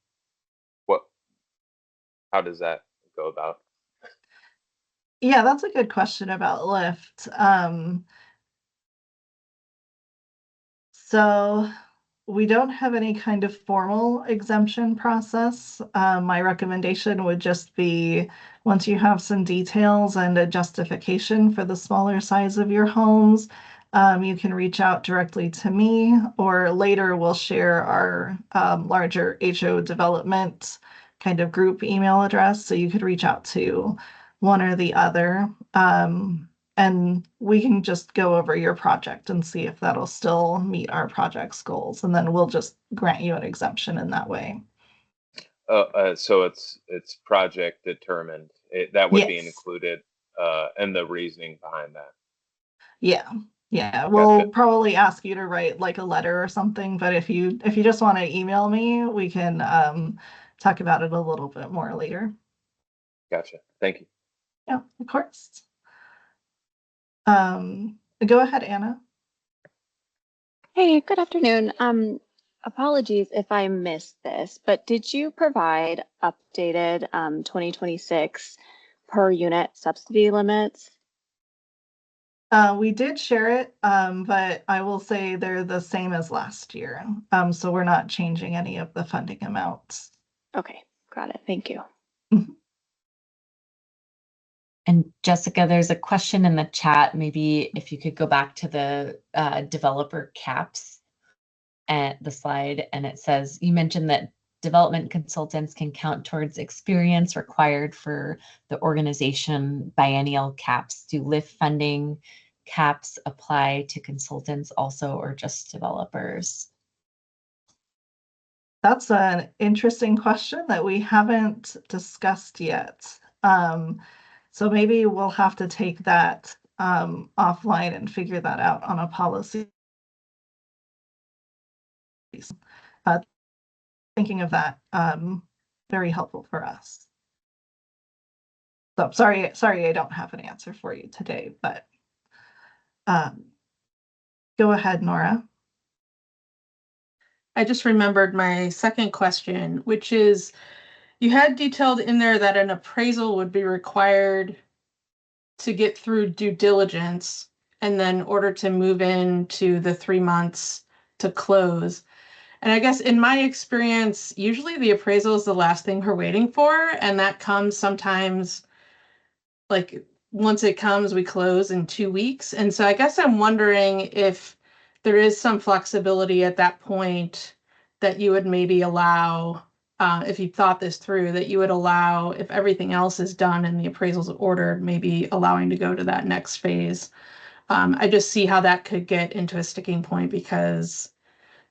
How does that go about? Yeah, that's a good question about lift. So we don't have any kind of formal exemption process. My recommendation would just be once you have some details and a justification for the smaller size of your homes, you can reach out directly to me, or later we'll share our larger HO development kind of group email address. So you could reach out to one or the other. And we can just go over your project and see if that'll still meet our project's goals. And then we'll just grant you an exemption in that way. So it's project determined. That would be Yes. included, and the reasoning behind that. Yeah. Yeah. We'll Gotcha. probably ask you to write like a letter or something, but if you just want to email me, we can talk about it a little bit more later. Gotcha. Thank you. Yeah, of course. Go ahead, Anna. Hey, good afternoon. Apologies if I missed this, but did you provide updated 2026 per unit subsidy limits? We did share it, but I will say they're the same as last year. So we're not changing any of the funding amounts. Okay, got it. Thank you. And Jessica, there's a question in the chat. Maybe if you could go back to the developer caps at the slide, and it says, you mentioned that development consultants can count towards experience required for the organization biennial caps. Do LIFT funding caps apply to consultants also, or just developers? That's an interesting question that we haven't discussed yet. So maybe we'll have to take that offline and figure that out on a policy. Thinking of that, very helpful for us. So sorry, I don't have an answer for you today, but go ahead, Nora. I just remembered my second question, which is, you had detailed in there that an appraisal would be required to get through due diligence and then order to move into the 3 months to close. And I guess in my experience, usually the appraisal is the last thing we're waiting for. And that comes sometimes, like once it comes, we close in 2 weeks. And so I guess I'm wondering if there is some flexibility at that point that you would maybe allow, if you thought this through, that you would allow, if everything else is done and the appraisal's ordered, maybe allowing to go to that next phase. I just see how that could get into a sticking point because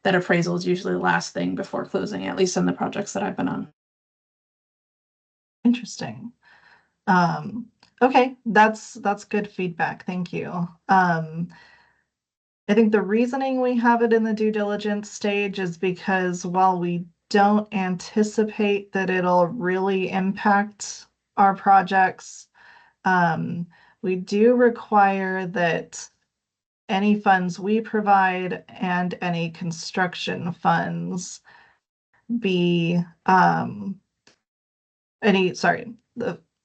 that appraisal is usually the last thing before closing, at least in the projects that I've been on. Interesting. Okay, that's good feedback. Thank you. I think the reasoning we have it in the due diligence stage is because while we don't anticipate that it'll really impact our projects, we do require that any funds we provide and any construction funds be the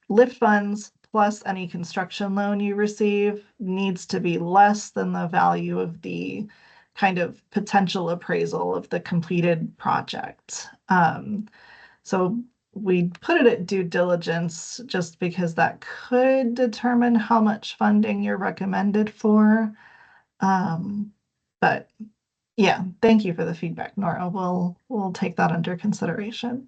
lift funds plus any construction loan you receive needs to be less than the value of the kind of potential appraisal of the completed project. So we put it at due diligence just because that could determine how much funding you're recommended for. But yeah, thank you for the feedback, Nora. We'll take that under consideration.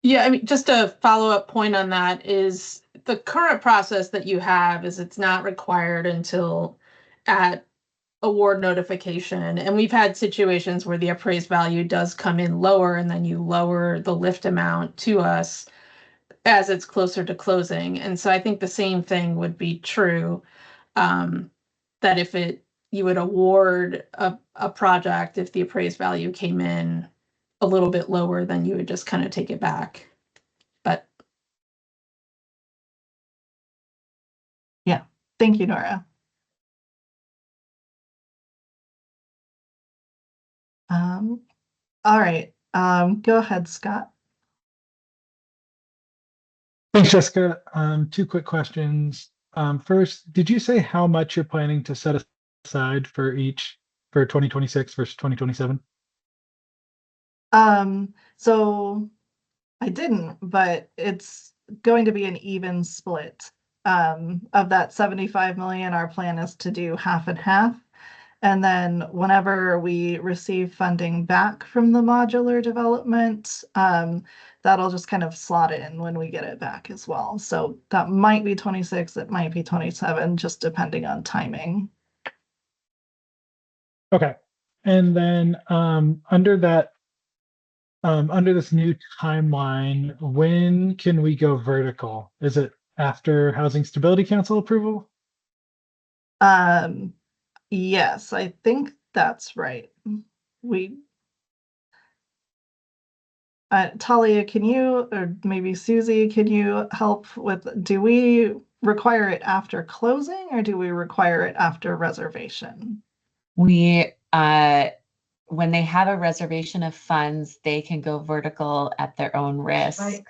Yeah, I mean, just a follow-up point on that is the current process that you have is it's not required until at award notification. And we've had situations where the appraised value does come in lower and then you lower the lift amount to us as it's closer to closing. And so I think the same thing would be true, that if you would award a project, if the appraised value came in a little bit lower, then you would just kind of take it back. But yeah, thank you, Nora. All right, go ahead, Scott. Thanks, Jessica. Two quick questions. First, did you say how much you're planning to set aside for 2026 versus 2027? So I didn't, but it's going to be an even split. Of that 75 million, our plan is to do half and half. And then whenever we receive funding back from the modular development, that'll just kind of slot in when we get it back as well. So that might be 26, it might be 27, just depending on timing. Okay. And then under this new timeline, when can we go vertical? Is it after Housing Stability Council approval? Yes, I think that's right. Talia, can you, or maybe Susie, can you help with, do we require it after closing or do we require it after reservation? We, when they have a reservation of funds, they can go vertical at their own risk.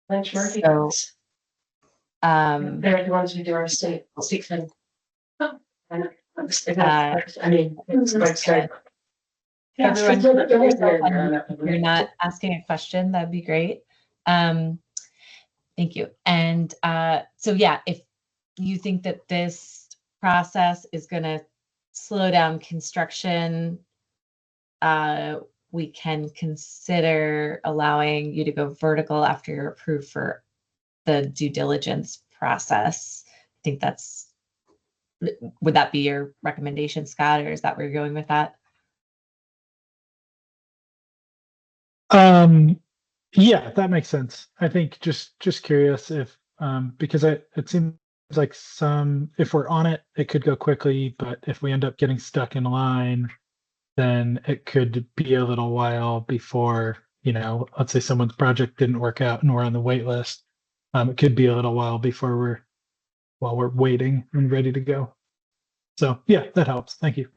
Benchmarking. So, They're the ones who do our state fund. I mean, it's quite sad. everyone, if you're not asking a question, that'd be great. Thank you. And so yeah, if you think that this process is going to slow down construction, we can consider allowing you to go vertical after you're approved for the due diligence process. I think would that be your recommendation, Scott, or is that where you're going with that? Yeah, that makes sense. I think just curious if because it seems like if we're on it, it could go quickly, but if we end up getting stuck in line, then it could be a little while before, let's say someone's project didn't work out and we're on the wait list. It could be a little while before we're waiting and ready to go. So yeah, that helps. Thank you.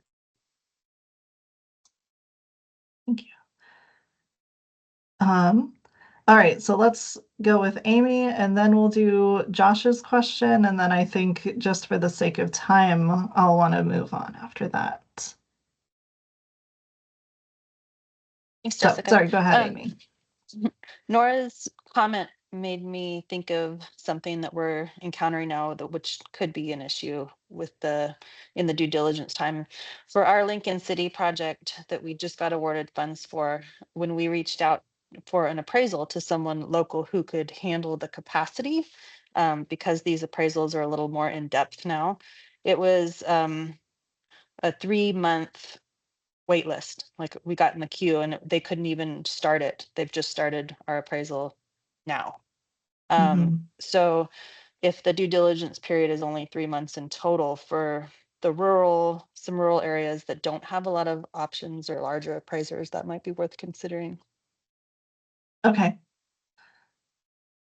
Thank you. All right, so let's go with Amy and then we'll do Josh's question. And then I think just for the sake of time, I'll want to move on after that. Thanks, Jessica. Sorry, go ahead, Amy. Nora's comment made me think of something that we're encountering now, which could be an issue with in the due diligence time. For our Lincoln City project that we just got awarded funds for, when we reached out for an appraisal to someone local who could handle the capacity, because these appraisals are a little more in depth now, it was a 3-month wait list. Like we got in the queue and they couldn't even start it. They've just started our appraisal now. So if the due diligence period is only 3 months in total for some rural areas that don't have a lot of options or larger appraisers, that might be worth considering. Okay.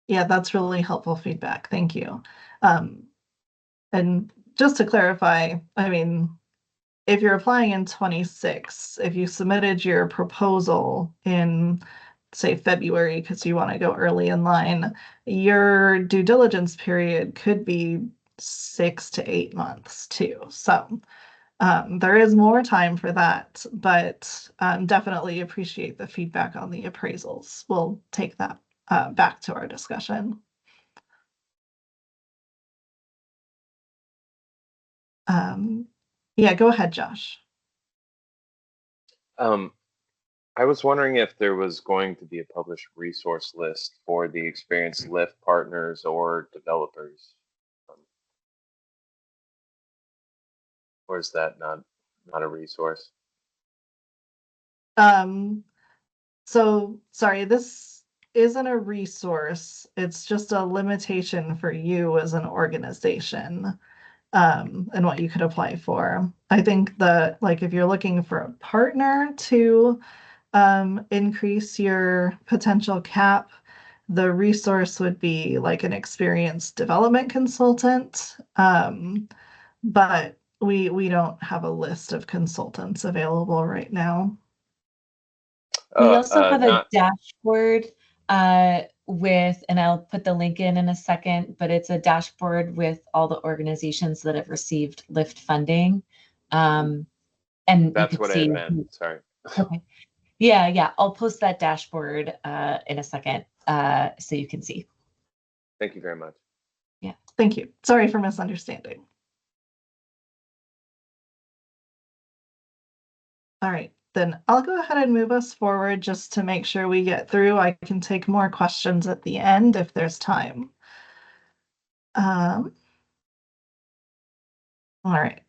Yeah, that's really helpful feedback. Thank you. And just to clarify, I mean, if you're applying in 26, if you submitted your proposal in, say, February, because you want to go early in line, your due diligence period could be 6 to 8 months too. So there is more time for that, but definitely appreciate the feedback on the appraisals. We'll take that back to our discussion. Yeah, go ahead, Josh. I was wondering if there was going to be a published resource list for the experienced lift partners or developers. Or is that not a resource? So sorry, this isn't a resource. It's just a limitation for you as an organization, and what you could apply for. I think that, like, if you're looking for a partner to increase your potential cap, the resource would be like an experienced development consultant. But we don't have a list of consultants available right now. We also have a Not dashboard with, and I'll put the link in a second, but it's a dashboard with all the organizations that have received LIFT funding. And you that's could what I see. meant. Sorry. Okay. Yeah. I'll post that dashboard in a second so you can see. Thank you very much. Yeah, thank you. Sorry for misunderstanding. All right, then I'll go ahead and move us forward just to make sure we get through. I can take more questions at the end if there's time. All right.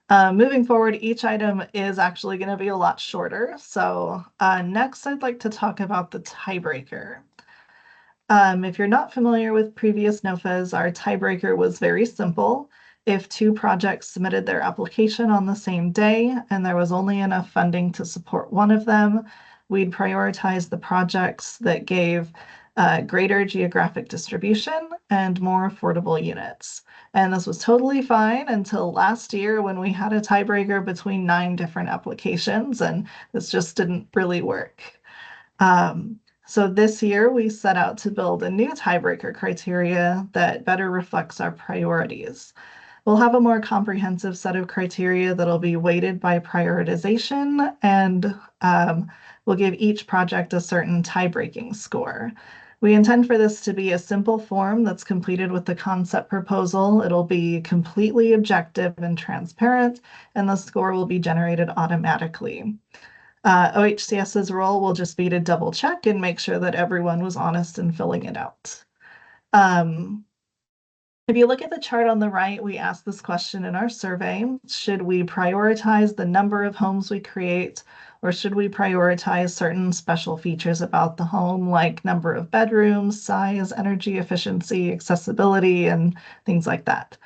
Moving forward, each item is actually going to be a lot shorter. So next, I'd like to talk about the tiebreaker. If you're not familiar with previous NOFAs, our tiebreaker was very simple. If two projects submitted their application on the same day and there was only enough funding to support one of them, we'd prioritize the projects that gave greater geographic distribution and more affordable units. And this was totally fine until last year when we had a tiebreaker between 9 different applications, and this just didn't really work. So this year we set out to build a new tiebreaker criteria that better reflects our priorities. We'll have a more comprehensive set of criteria that'll be weighted by prioritization, and we'll give each project a certain tie-breaking score. We intend for this to be a simple form that's completed with the concept proposal. It'll be completely objective and transparent, and the score will be generated automatically. OHCS's role will just be to double check and make sure that everyone was honest in filling it out. If you look at the chart on the right, we asked this question in our survey: should we prioritize the number of homes we create, or should we prioritize certain special features about the home, like number of bedrooms, size, energy efficiency, accessibility, and things like that?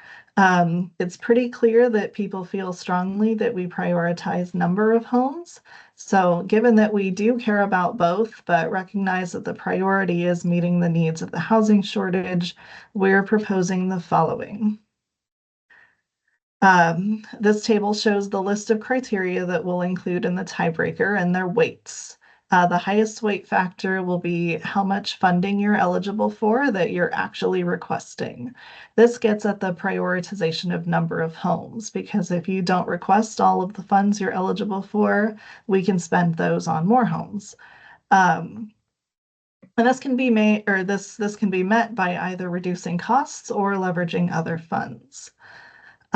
It's pretty clear that people feel strongly that we prioritize number of homes. So given that we do care about both, but recognize that the priority is meeting the needs of the housing shortage, we're proposing the following. This table shows the list of criteria that we'll include in the tiebreaker and their weights. The highest weight factor will be how much funding you're eligible for that you're actually requesting. This gets at the prioritization of number of homes, because if you don't request all of the funds you're eligible for, we can spend those on more homes. And this can be made, or this can be met by either reducing costs or leveraging other funds.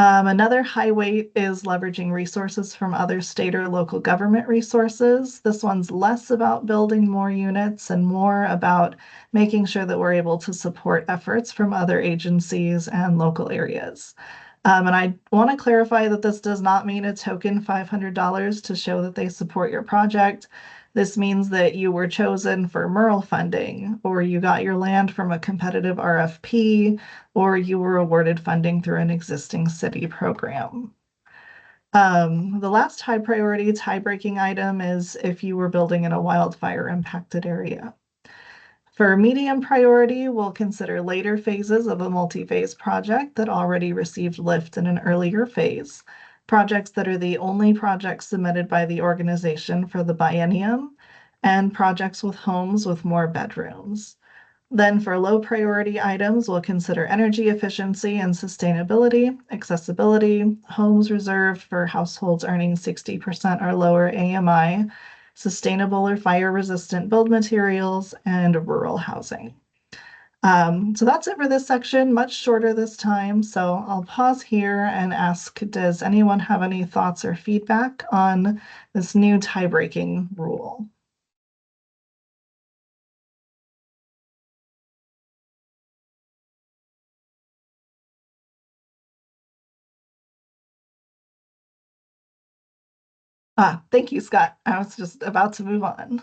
Another high weight is leveraging resources from other state or local government resources. This one's less about building more units and more about making sure that we're able to support efforts from other agencies and local areas. And I want to clarify that this does not mean a token $500 to show that they support your project. This means that you were chosen for MURL funding, or you got your land from a competitive RFP, or you were awarded funding through an existing city program. The last high priority tie-breaking item is if you were building in a wildfire impacted area. For medium priority, we'll consider later phases of a multi-phase project that already received lift in an earlier phase, projects that are the only projects submitted by the organization for the biennium, and projects with homes with more bedrooms. Then for low priority items, we'll consider energy efficiency and sustainability, accessibility, homes reserved for households earning 60% or lower AMI, sustainable or fire resistant build materials, and rural housing. So that's it for this section, much shorter this time. So I'll pause here and ask, does anyone have any thoughts or feedback on this new tie-breaking rule? Thank you, Scott. I was just about to move on.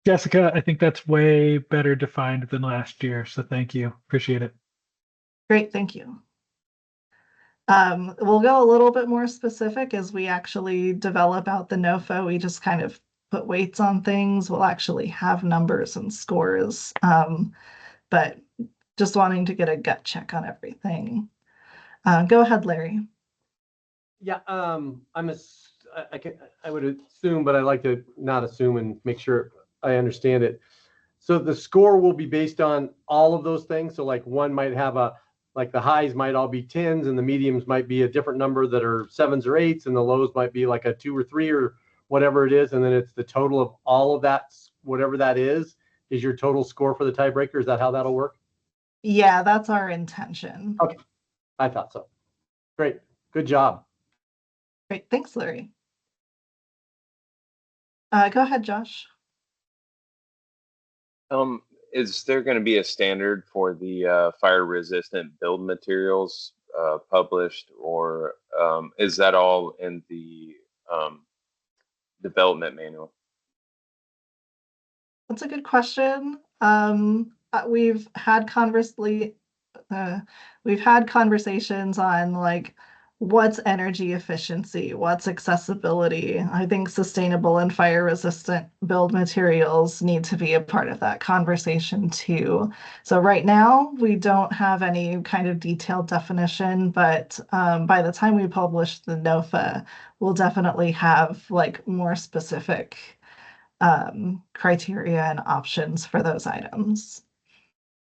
Jessica, I think that's way better defined than last year. So thank you. Appreciate it. Great, thank you. We'll go a little bit more specific as we actually develop out the NOFA. We just kind of put weights on things. We'll actually have numbers and scores, but just wanting to get a gut check on everything. Go ahead, Larry. Yeah, I would assume, but I like to not assume and make sure I understand it. So the score will be based on all of those things. So like one might have like the highs might all be 10s and the mediums might be a different number that are 7s or 8s, and the lows might be like a 2 or 3 or whatever it is. And then it's the total of all of that, whatever that is your total score for the tiebreaker. Is that how that'll work? Yeah, that's our intention. Okay, I thought so. Great, good job. Great, thanks, Larry. Go ahead, Josh. Is there going to be a standard for the fire resistant build materials published, or is that all in the development manual? That's a good question. We've had conversations on like what's energy efficiency, what's accessibility. I think sustainable and fire resistant build materials need to be a part of that conversation too. So right now we don't have any kind of detailed definition, but by the time we publish the NOFA, we'll definitely have like more specific criteria and options for those items.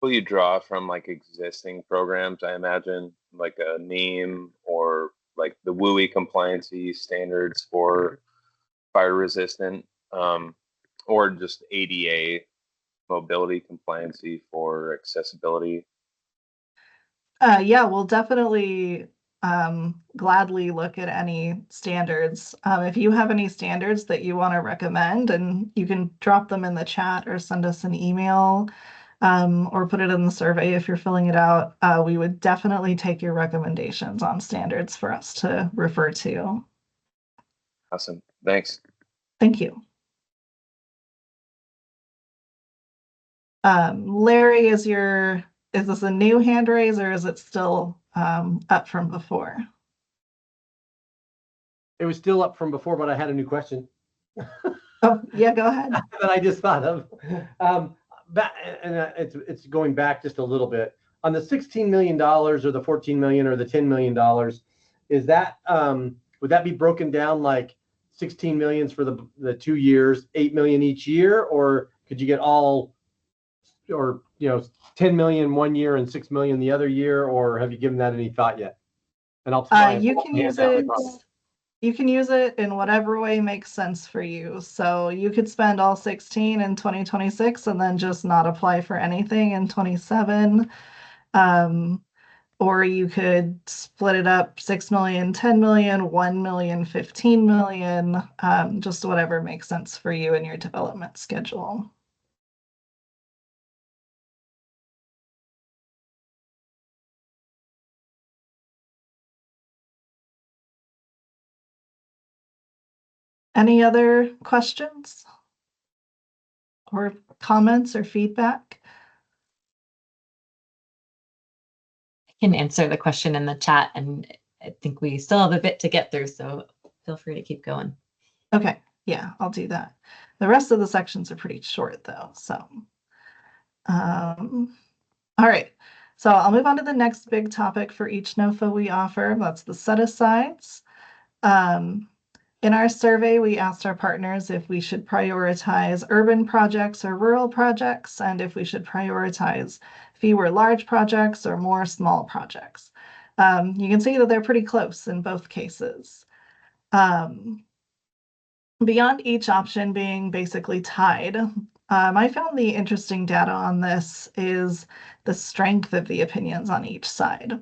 Will you draw from like existing programs? I imagine like a NEEM or like the WUI compliancy standards for fire resistant, or just ADA mobility compliancy for accessibility. Yeah, we'll definitely gladly look at any standards. If you have any standards that you want to recommend, and you can drop them in the chat or send us an email, or put it in the survey if you're filling it out, we would definitely take your recommendations on standards for us to refer to. Awesome, thanks. Thank you. Larry, is this a new hand raise or is it still up from before? It was still up from before, but I had a new question. Oh, yeah, go ahead. That I just thought of. It's going back just a little bit. On the $16 million or the $14 million or the $10 million, is that would that be broken down like 16 millions for the 2 years, 8 million each year, or could you get all, or 10 million 1 year and 6 million the other year, or have you given that any thought yet? And you can use it. You can use it in whatever way makes sense for you. So you could spend all 16 in 2026 and then just not apply for anything in 27. Or you could split it up 6 million, 10 million, 1 million, 15 million, just whatever makes sense for you in your development schedule. Any other questions or comments or feedback? I can answer the question in the chat, and I think we still have a bit to get through, so feel free to keep going. Okay, yeah, I'll do that. The rest of the sections are pretty short though, so. All right, so I'll move on to the next big topic for each NOFA we offer. That's the set-asides. In our survey, we asked our partners if we should prioritize urban projects or rural projects, and if we should prioritize fewer large projects or more small projects. You can see that they're pretty close in both cases. Beyond each option being basically tied, I found the interesting data on this is the strength of the opinions on each side.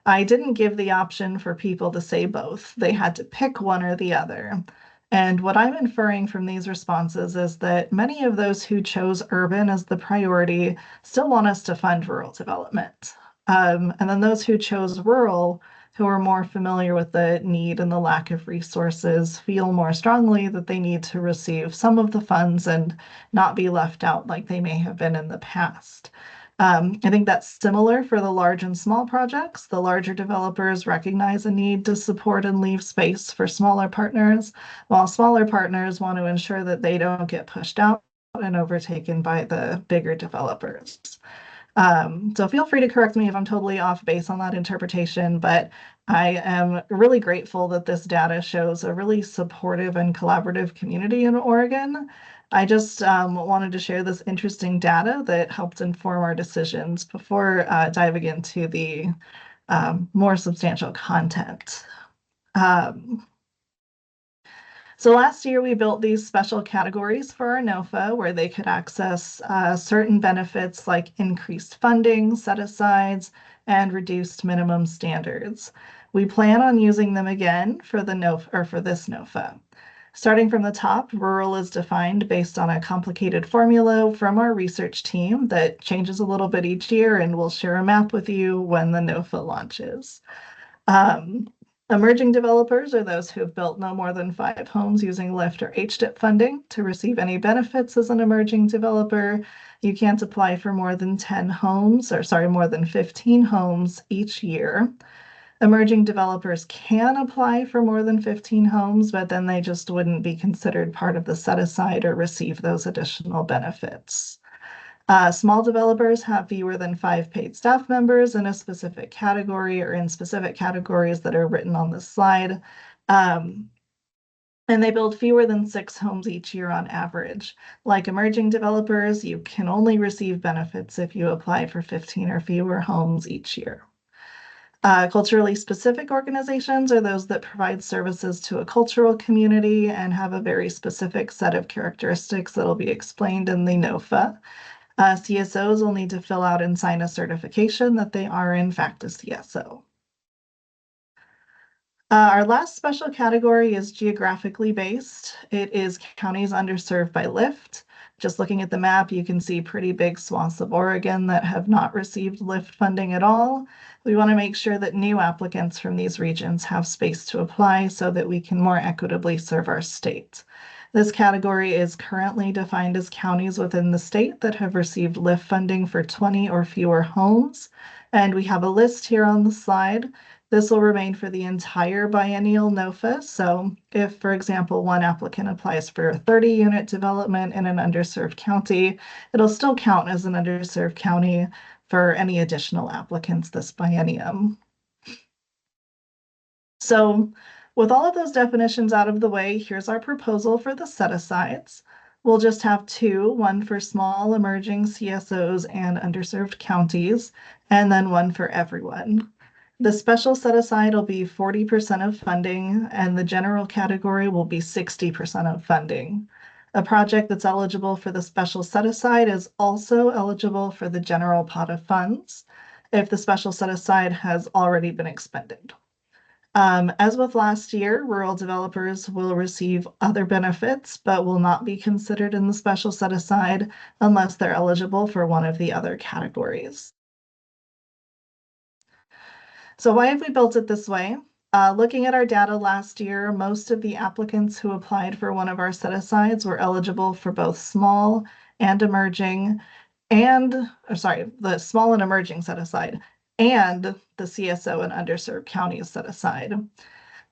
I didn't give the option for people to say both. They had to pick one or the other. And what I'm inferring from these responses is that many of those who chose urban as the priority still want us to fund rural development. And then those who chose rural, who are more familiar with the need and the lack of resources, feel more strongly that they need to receive some of the funds and not be left out like they may have been in the past. I think that's similar for the large and small projects. The larger developers recognize a need to support and leave space for smaller partners, while smaller partners want to ensure that they don't get pushed out and overtaken by the bigger developers. So feel free to correct me if I'm totally off base on that interpretation, but I am really grateful that this data shows a really supportive and collaborative community in Oregon. I just wanted to share this interesting data that helped inform our decisions before diving into the more substantial content. So last year we built these special categories for our NOFA where they could access certain benefits like increased funding, set-asides, and reduced minimum standards. We plan on using them again for the NOFA or for this NOFA. Starting from the top, rural is defined based on a complicated formula from our research team that changes a little bit each year, and we'll share a map with you when the NOFA launches. Emerging developers are those who have built no more than 5 homes using LIFT or HDIP funding. To receive any benefits as an emerging developer, you can't apply for more than 10 homes, or sorry, more than 15 homes each year. Emerging developers can apply for more than 15 homes, but then they just wouldn't be considered part of the set-aside or receive those additional benefits. Small developers have fewer than 5 paid staff members in a specific category or in specific categories that are written on this slide. And they build fewer than 6 homes each year on average. Like emerging developers, you can only receive benefits if you apply for 15 or fewer homes each year. Culturally specific organizations are those that provide services to a cultural community and have a very specific set of characteristics that will be explained in the NOFA. CSOs will need to fill out and sign a certification that they are in fact a CSO. Our last special category is geographically based. It is counties underserved by LIFT. Just looking at the map, you can see pretty big swaths of Oregon that have not received LIFT funding at all. We want to make sure that new applicants from these regions have space to apply so that we can more equitably serve our state. This category is currently defined as counties within the state that have received LIFT funding for 20 or fewer homes. And we have a list here on the slide. This will remain for the entire biennial NOFA. So if, for example, one applicant applies for a 30-unit development in an underserved county, it'll still count as an underserved county for any additional applicants this biennium. So with all of those definitions out of the way, here's our proposal for the set-asides. We'll just have 2, one for small emerging CSOs and underserved counties, and then one for everyone. The special set-aside will be 40% of funding, and the general category will be 60% of funding. A project that's eligible for the special set-aside is also eligible for the general pot of funds if the special set-aside has already been expended. As with last year, rural developers will receive other benefits, but will not be considered in the special set-aside unless they're eligible for one of the other categories. So why have we built it this way? Looking at our data last year, most of the applicants who applied for one of our set-asides were eligible for both small and emerging the small and emerging set-aside and the CSO and underserved counties set aside.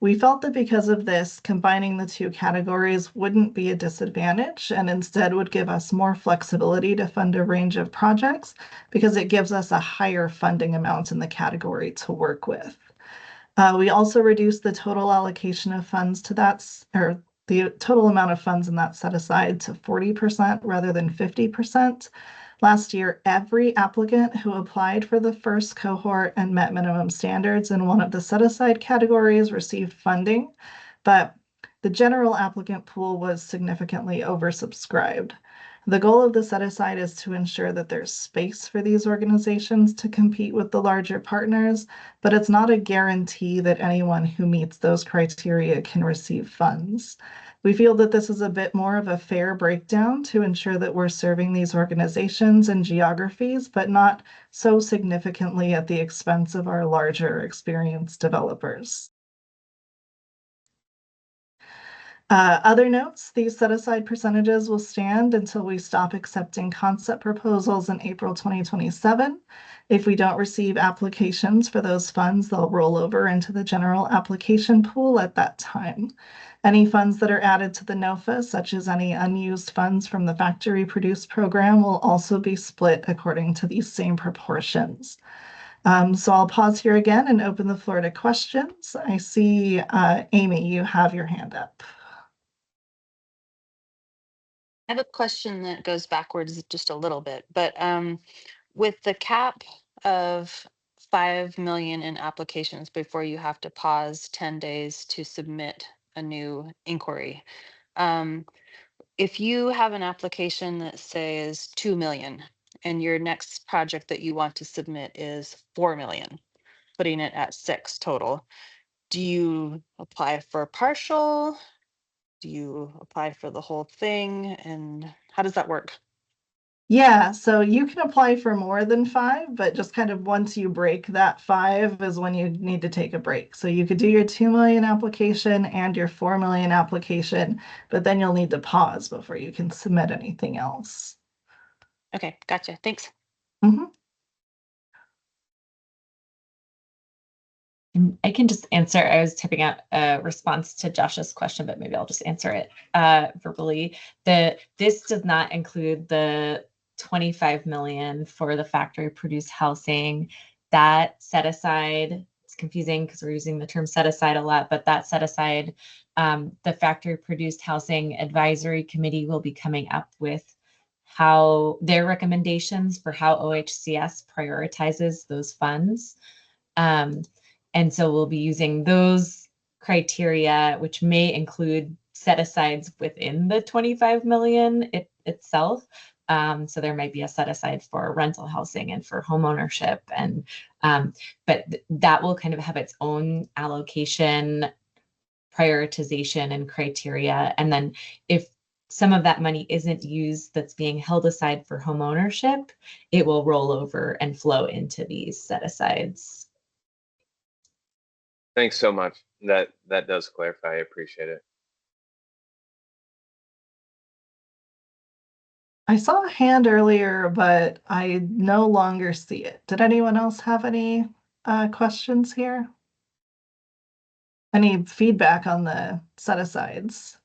We felt that because of this, combining the two categories wouldn't be a disadvantage and instead would give us more flexibility to fund a range of projects because it gives us a higher funding amount in the category to work with. We also reduced the total allocation of funds to that, or the total amount of funds in that set aside to 40% rather than 50%. Last year, every applicant who applied for the first cohort and met minimum standards in one of the set-aside categories received funding, but the general applicant pool was significantly oversubscribed. The goal of the set-aside is to ensure that there's space for these organizations to compete with the larger partners, but it's not a guarantee that anyone who meets those criteria can receive funds. We feel that this is a bit more of a fair breakdown to ensure that we're serving these organizations and geographies, but not so significantly at the expense of our larger experienced developers. Other notes, these set-aside percentages will stand until we stop accepting concept proposals in April 2027. If we don't receive applications for those funds, they'll roll over into the general application pool at that time. Any funds that are added to the NOFA, such as any unused funds from the Factory Produce program, will also be split according to these same proportions. So I'll pause here again and open the floor to questions. I see, Amy, you have your hand up. I have a question that goes backwards just a little bit, but with the cap of 5 million in applications before you have to pause 10 days to submit a new inquiry. If you have an application that says 2 million and your next project that you want to submit is 4 million, putting it at 6 total, do you apply for partial? Do you apply for the whole thing? And how does that work? Yeah, so you can apply for more than 5, but just kind of once you break that 5 is when you need to take a break. So you could do your 2 million application and your 4 million application, but then you'll need to pause before you can submit anything else. Okay, gotcha. Thanks. Mhm. And I can just answer. I was typing out a response to Josh's question, but maybe I'll just answer it verbally. This does not include the 25 million for the factory produced housing. That set aside, it's confusing because we're using the term set aside a lot, but that set aside, the factory produced housing advisory committee will be coming up with how their recommendations for how OHCS prioritizes those funds. And so we'll be using those criteria, which may include set asides within the 25 million itself. So there might be a set aside for rental housing and for homeownership, and but that will kind of have its own allocation, prioritization, and criteria. And then if some of that money isn't used that's being held aside for homeownership, it will roll over and flow into these set asides. Thanks so much. That does clarify. I appreciate it. I saw a hand earlier, but I no longer see it. Did anyone else have any questions here? Any feedback on the set-asides?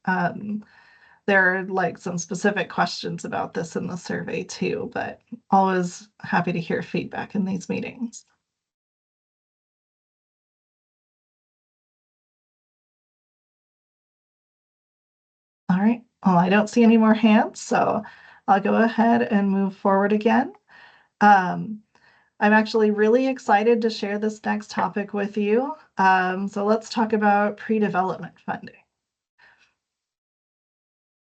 There are like some specific questions about this in the survey too, but always happy to hear feedback in these meetings. All right, well, I don't see any more hands, so I'll go ahead and move forward again. I'm actually really excited to share this next topic with you. So let's talk about pre-development funding.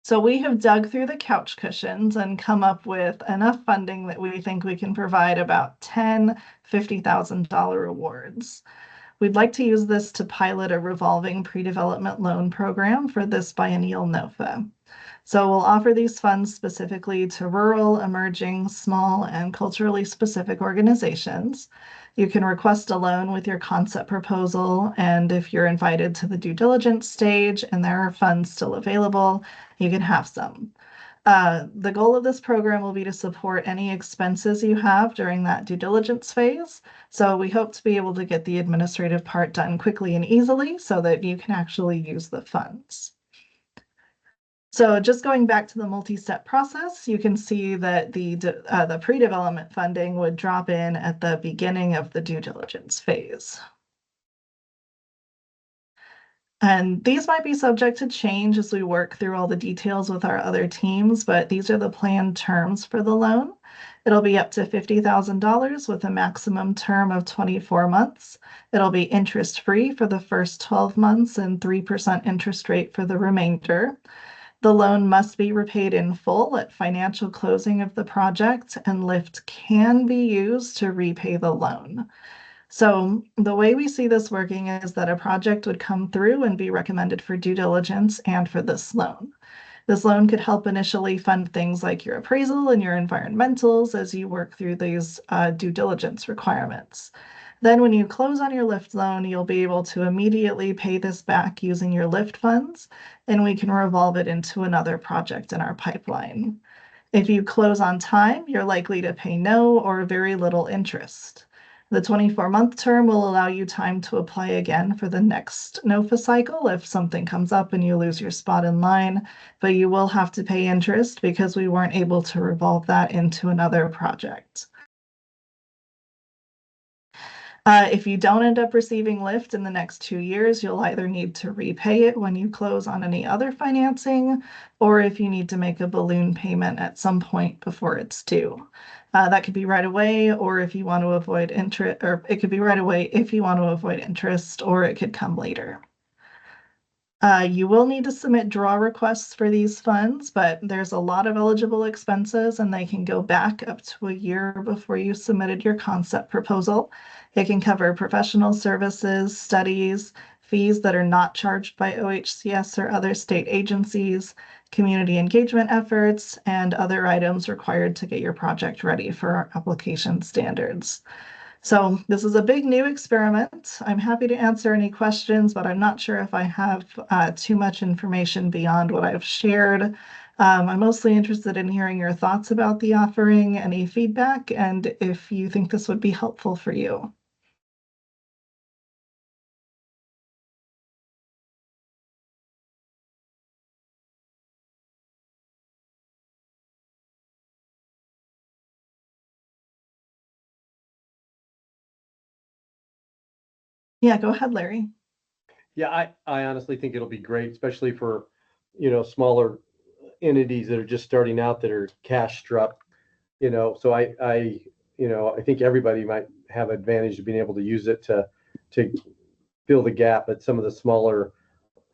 So we have dug through the couch cushions and come up with enough funding that we think we can provide about 10 $50,000 awards. We'd like to use this to pilot a revolving pre-development loan program for this biennial NOFA. So we'll offer these funds specifically to rural, emerging, small, and culturally specific organizations. You can request a loan with your concept proposal, and if you're invited to the due diligence stage and there are funds still available, you can have some. The goal of this program will be to support any expenses you have during that due diligence phase. So we hope to be able to get the administrative part done quickly and easily so that you can actually use the funds. So just going back to the multi-step process, you can see that the pre-development funding would drop in at the beginning of the due diligence phase. And these might be subject to change as we work through all the details with our other teams, but these are the planned terms for the loan. It'll be up to $50,000 with a maximum term of 24 months. It'll be interest-free for the first 12 months and 3% interest rate for the remainder. The loan must be repaid in full at financial closing of the project, and LIFT can be used to repay the loan. So the way we see this working is that a project would come through and be recommended for due diligence and for this loan. This loan could help initially fund things like your appraisal and your environmentals as you work through these due diligence requirements. Then when you close on your LIFT loan, you'll be able to immediately pay this back using your LIFT funds, and we can revolve it into another project in our pipeline. If you close on time, you're likely to pay no or very little interest. The 24-month term will allow you time to apply again for the next NOFA cycle if something comes up and you lose your spot in line, but you will have to pay interest because we weren't able to revolve that into another project. If you don't end up receiving LIFT in the next 2 years, you'll either need to repay it when you close on any other financing, or if you need to make a balloon payment at some point before it's due. That could be right away, or if you want to avoid interest, or it could be right away if you want to avoid interest, or it could come later. You will need to submit draw requests for these funds, but there's a lot of eligible expenses and they can go back up to a year before you submitted your concept proposal. It can cover professional services, studies, fees that are not charged by OHCS or other state agencies, community engagement efforts, and other items required to get your project ready for our application standards. So this is a big new experiment. I'm happy to answer any questions, but I'm not sure if I have too much information beyond what I've shared. I'm mostly interested in hearing your thoughts about the offering, any feedback, and if you think this would be helpful for you. Yeah, go ahead, Larry. Yeah, I honestly think it'll be great, especially for, smaller entities that are just starting out that are cash strapped, so I think everybody might have advantage of being able to use it to fill the gap at some of the smaller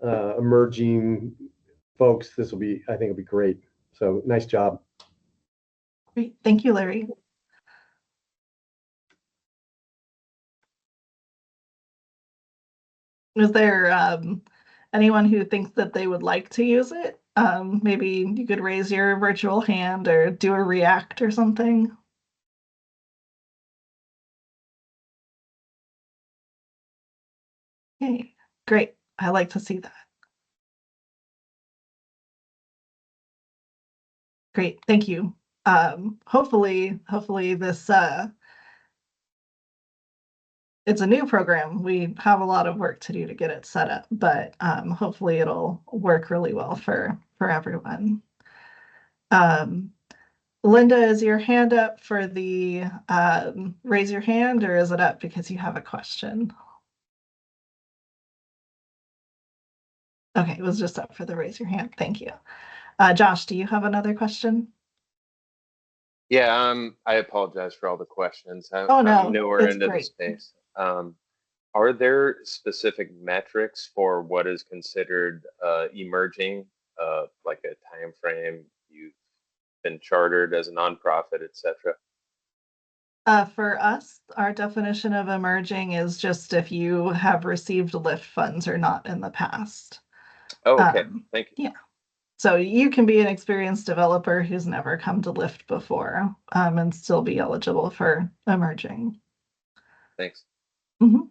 emerging folks. I think it'll be great. So nice job. Great, thank you, Larry. Is there anyone who thinks that they would like to use it? Maybe you could raise your virtual hand or do a react or something. Okay, great. I like to see that. Great, thank you. Hopefully this it's a new program. We have a lot of work to do to get it set up, but hopefully it'll work really well for everyone. Linda, is your hand up for the raise your hand, or is it up because you have a question? Okay, it was just up for the raise your hand. Thank you. Josh, do you have another question? Yeah, I apologize for all the questions. Oh, no, I'm newer it's into the great. space. Are there specific metrics for what is considered emerging, like a time frame? You've been chartered as a nonprofit, etc. For us, our definition of emerging is just if you have received LIFT funds or not in the past. Oh, okay, thank you. Yeah. So you can be an experienced developer who's never come to LIFT before and still be eligible for emerging. Thanks. Mhm.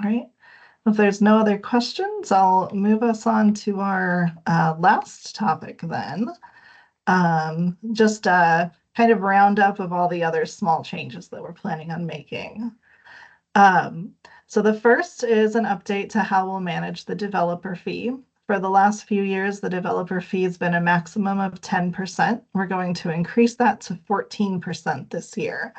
right. If there's no other questions, I'll move us on to our last topic then. Just a kind of roundup of all the other small changes that we're planning on making. So the first is an update to how we'll manage the developer fee. For the last few years, the developer fee has been a maximum of 10%. We're going to increase that to 14% this year.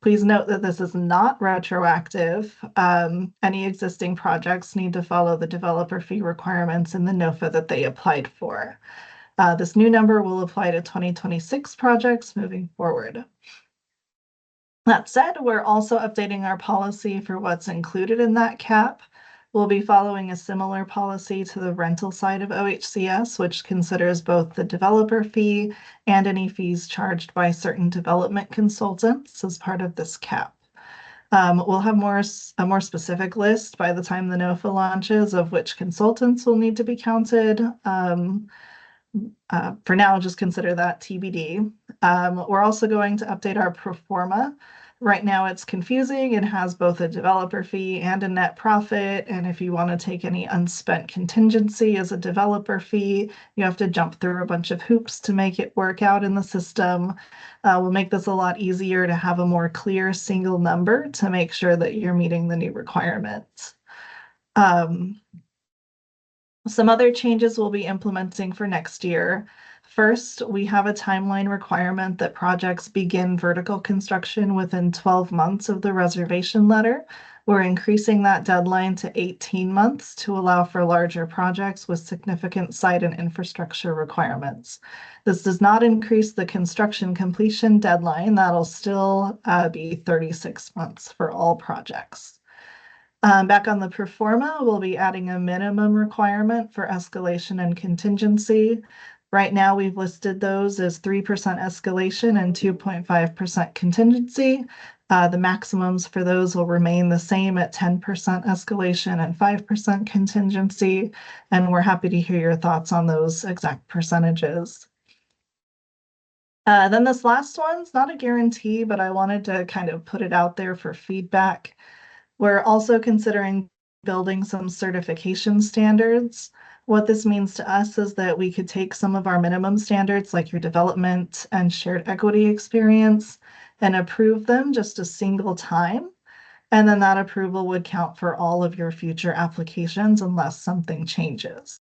Please note that this is not retroactive. Any existing projects need to follow the developer fee requirements in the NOFA that they applied for. This new number will apply to 2026 projects moving forward. That said, we're also updating our policy for what's included in that cap. We'll be following a similar policy to the rental side of OHCS, which considers both the developer fee and any fees charged by certain development consultants as part of this cap. We'll have a more specific list by the time the NOFA launches of which consultants will need to be counted. For now, just consider that TBD. We're also going to update our pro forma. Right now it's confusing. It has both a developer fee and a net profit. And if you want to take any unspent contingency as a developer fee, you have to jump through a bunch of hoops to make it work out in the system. We'll make this a lot easier to have a more clear single number to make sure that you're meeting the new requirements. Some other changes we'll be implementing for next year. First, we have a timeline requirement that projects begin vertical construction within 12 months of the reservation letter. We're increasing that deadline to 18 months to allow for larger projects with significant site and infrastructure requirements. This does not increase the construction completion deadline. That'll still be 36 months for all projects. Back on the pro forma, we'll be adding a minimum requirement for escalation and contingency. Right now, we've listed those as 3% escalation and 2.5% contingency. The maximums for those will remain the same at 10% escalation and 5% contingency. And we're happy to hear your thoughts on those exact percentages. Then this last one's not a guarantee, but I wanted to kind of put it out there for feedback. We're also considering building some certification standards. What this means to us is that we could take some of our minimum standards, like your development and shared equity experience, and approve them just a single time. And then that approval would count for all of your future applications unless something changes.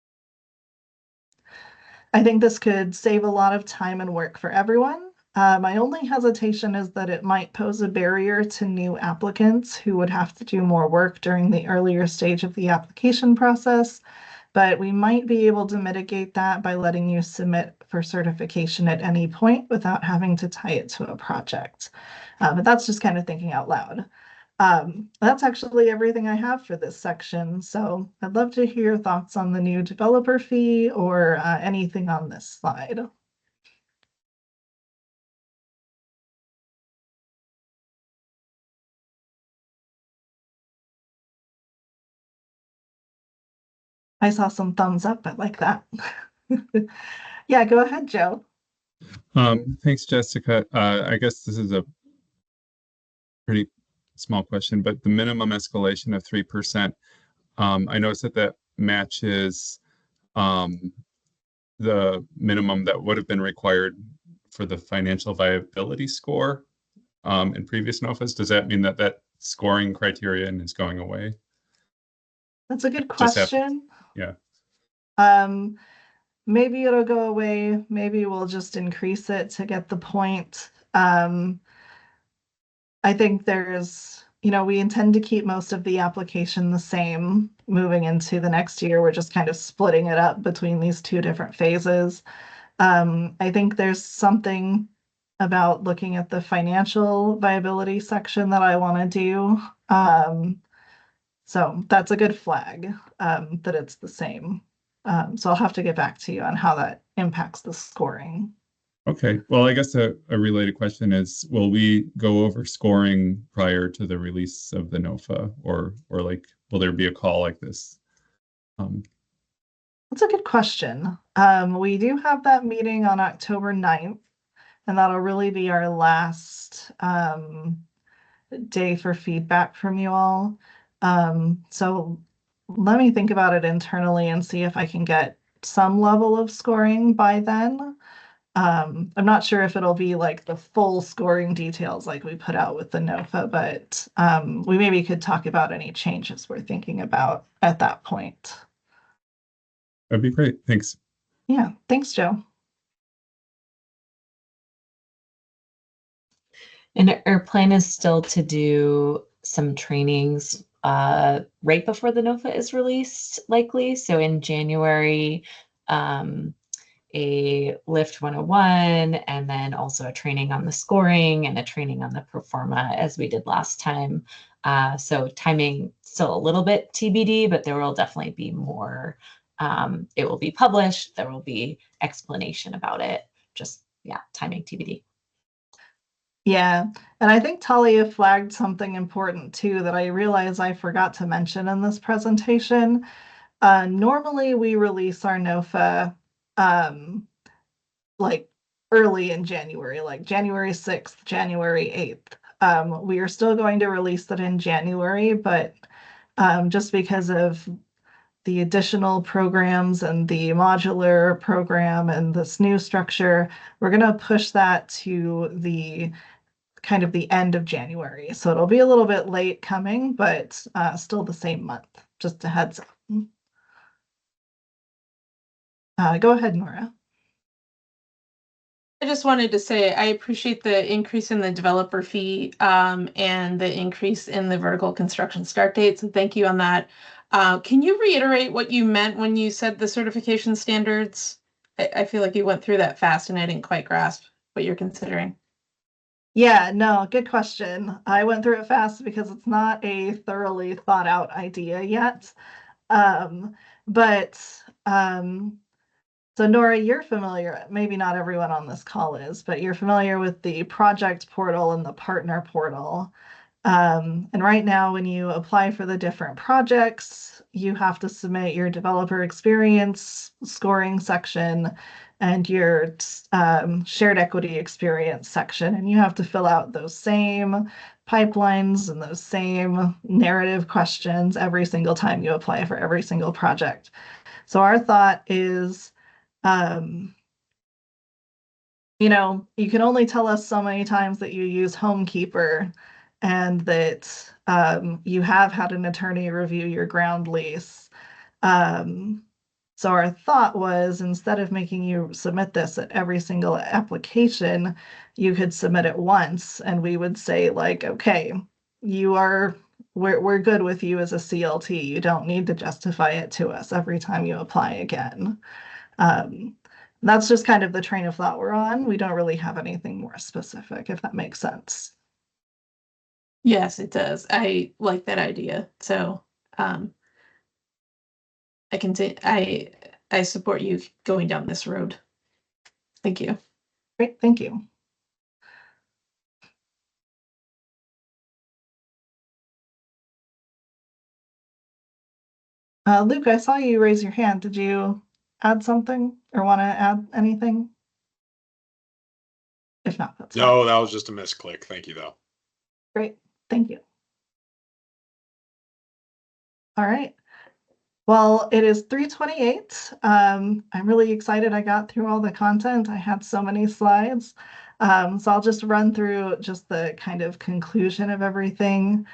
I think this could save a lot of time and work for everyone. My only hesitation is that it might pose a barrier to new applicants who would have to do more work during the earlier stage of the application process, but we might be able to mitigate that by letting you submit for certification at any point without having to tie it to a project. But that's just kind of thinking out loud. That's actually everything I have for this section. So I'd love to hear your thoughts on the new developer fee or anything on this slide. I saw some thumbs up. I like that. Yeah, go ahead, Joe. Thanks, Jessica. I guess this is a pretty small question, but the minimum escalation of 3%, I noticed that matches the minimum that would have been required for the financial viability score in previous NOFAs. Does that mean that that scoring criterion is going away? That's a good question. Yeah. Maybe it'll go away. Maybe we'll just increase it to get the point. I think there's, we intend to keep most of the application the same moving into the next year. We're just kind of splitting it up between these two different phases. I think there's something about looking at the financial viability section that I want to do. So that's a good flag that it's the same. So I'll have to get back to you on how that impacts the scoring. Okay. Well, I guess a related question is, will we go over scoring prior to the release of the NOFA, or like, will there be a call like this? That's a good question. We do have that meeting on October 9th, and that'll really be our last day for feedback from you all. So let me think about it internally and see if I can get some level of scoring by then. I'm not sure if it'll be like the full scoring details like we put out with the NOFA, but we maybe could talk about any changes we're thinking about at that point. That'd be great. Thanks. Yeah, thanks, Joe. And our plan is still to do some trainings right before the NOFA is released, likely. So in January, a Lift 101, and then also a training on the scoring and a training on the pro forma as we did last time. So timing still a little bit TBD, but there will definitely be more. It will be published. There will be explanation about it. Just, yeah, timing TBD. Yeah, and I think Talia flagged something important too that I realize I forgot to mention in this presentation. Normally we release our NOFA like early in January, like January 6th, January 8th. We are still going to release it in January, but just because of the additional programs and the modular program and this new structure, we're going to push that to the kind of the end of January. So it'll be a little bit late coming, but still the same month. Just a heads up. Go ahead, Nora. I just wanted to say I appreciate the increase in the developer fee and the increase in the vertical construction start date. So thank you on that. Can you reiterate what you meant when you said the certification standards? I feel like you went through that fast and I didn't quite grasp what you're considering. Yeah, no, good question. I went through it fast because it's not a thoroughly thought out idea yet. But so Nora, you're familiar, maybe not everyone on this call is, but you're familiar with the project portal and the partner portal. And right now, when you apply for the different projects, you have to submit your developer experience scoring section and your shared equity experience section. And you have to fill out those same pipelines and those same narrative questions every single time you apply for every single project. So our thought is, you can only tell us so many times that you use Homekeeper and that you have had an attorney review your ground lease. So our thought was, instead of making you submit this at every single application, you could submit it once and we would say like, okay, we're good with you as a CLT. You don't need to justify it to us every time you apply again. That's just kind of the train of thought we're on. We don't really have anything more specific, if that makes sense. Yes, it does. I like that idea. So I support you going down this road. Thank you. Great, thank you. Luke, I saw you raise your hand. Did you add something or want to add anything? If not, that's No, that was just a misclick. Thank you, though. great. Thank you. All right. Well, it is 3:28. I'm really excited I got through all the content. I had so many slides. So I'll just run through just the kind of conclusion of everything.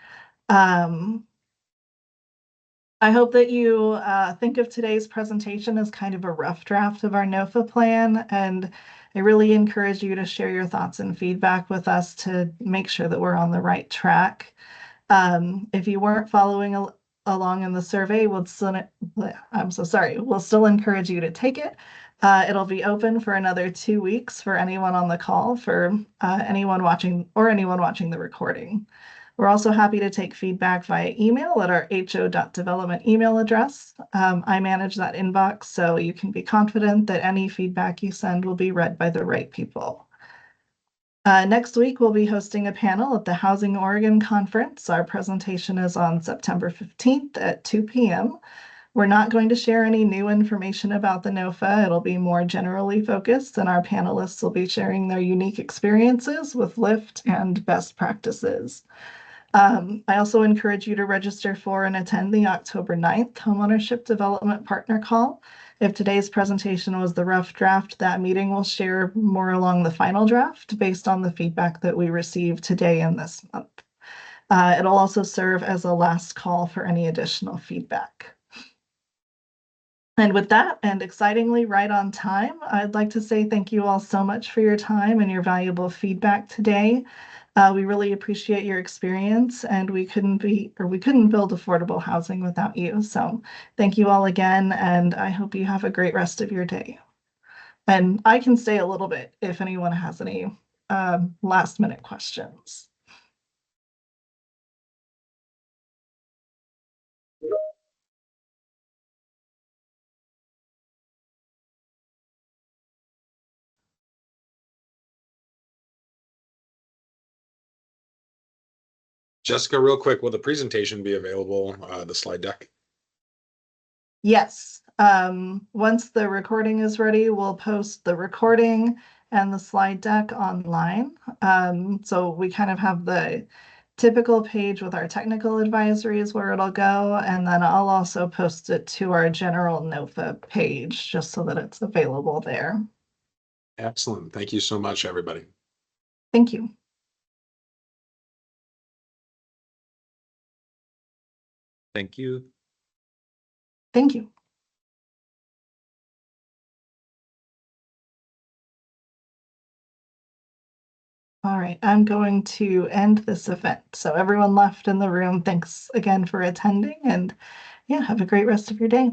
I hope that you think of today's presentation as kind of a rough draft of our NOFA plan, and I really encourage you to share your thoughts and feedback with us to make sure that we're on the right track. If you weren't following along in the survey, we'll still encourage you to take it. It'll be open for another 2 weeks for anyone on the call, for anyone watching the recording. We're also happy to take feedback via email at our ho.development email address. I manage that inbox, so you can be confident that any feedback you send will be read by the right people. Next week, we'll be hosting a panel at the Housing Oregon Conference. Our presentation is on September 15th at 2 p.m. We're not going to share any new information about the NOFA. It'll be more generally focused, and our panelists will be sharing their unique experiences with LIFT and best practices. I also encourage you to register for and attend the October 9th Homeownership Development Partner Call. If today's presentation was the rough draft, that meeting will share more along the final draft based on the feedback that we received today and this month. It'll also serve as a last call for any additional feedback. And with that, and excitingly right on time, I'd like to say thank you all so much for your time and your valuable feedback today. We really appreciate your experience, and we couldn't build affordable housing without you. So thank you all again, and I hope you have a great rest of your day. And I can stay a little bit if anyone has any last minute questions. Jessica, real quick, will the presentation be available, the slide deck? Yes. Once the recording is ready, we'll post the recording and the slide deck online. So we kind of have the typical page with our technical advisories where it'll go, and then I'll also post it to our general NOFA page just so that it's available there. Excellent. Thank you so much, everybody. Thank you. Thank you. Thank you. All right, I'm going to end this event. So everyone left in the room, thanks again for attending, and yeah, have a great rest of your day.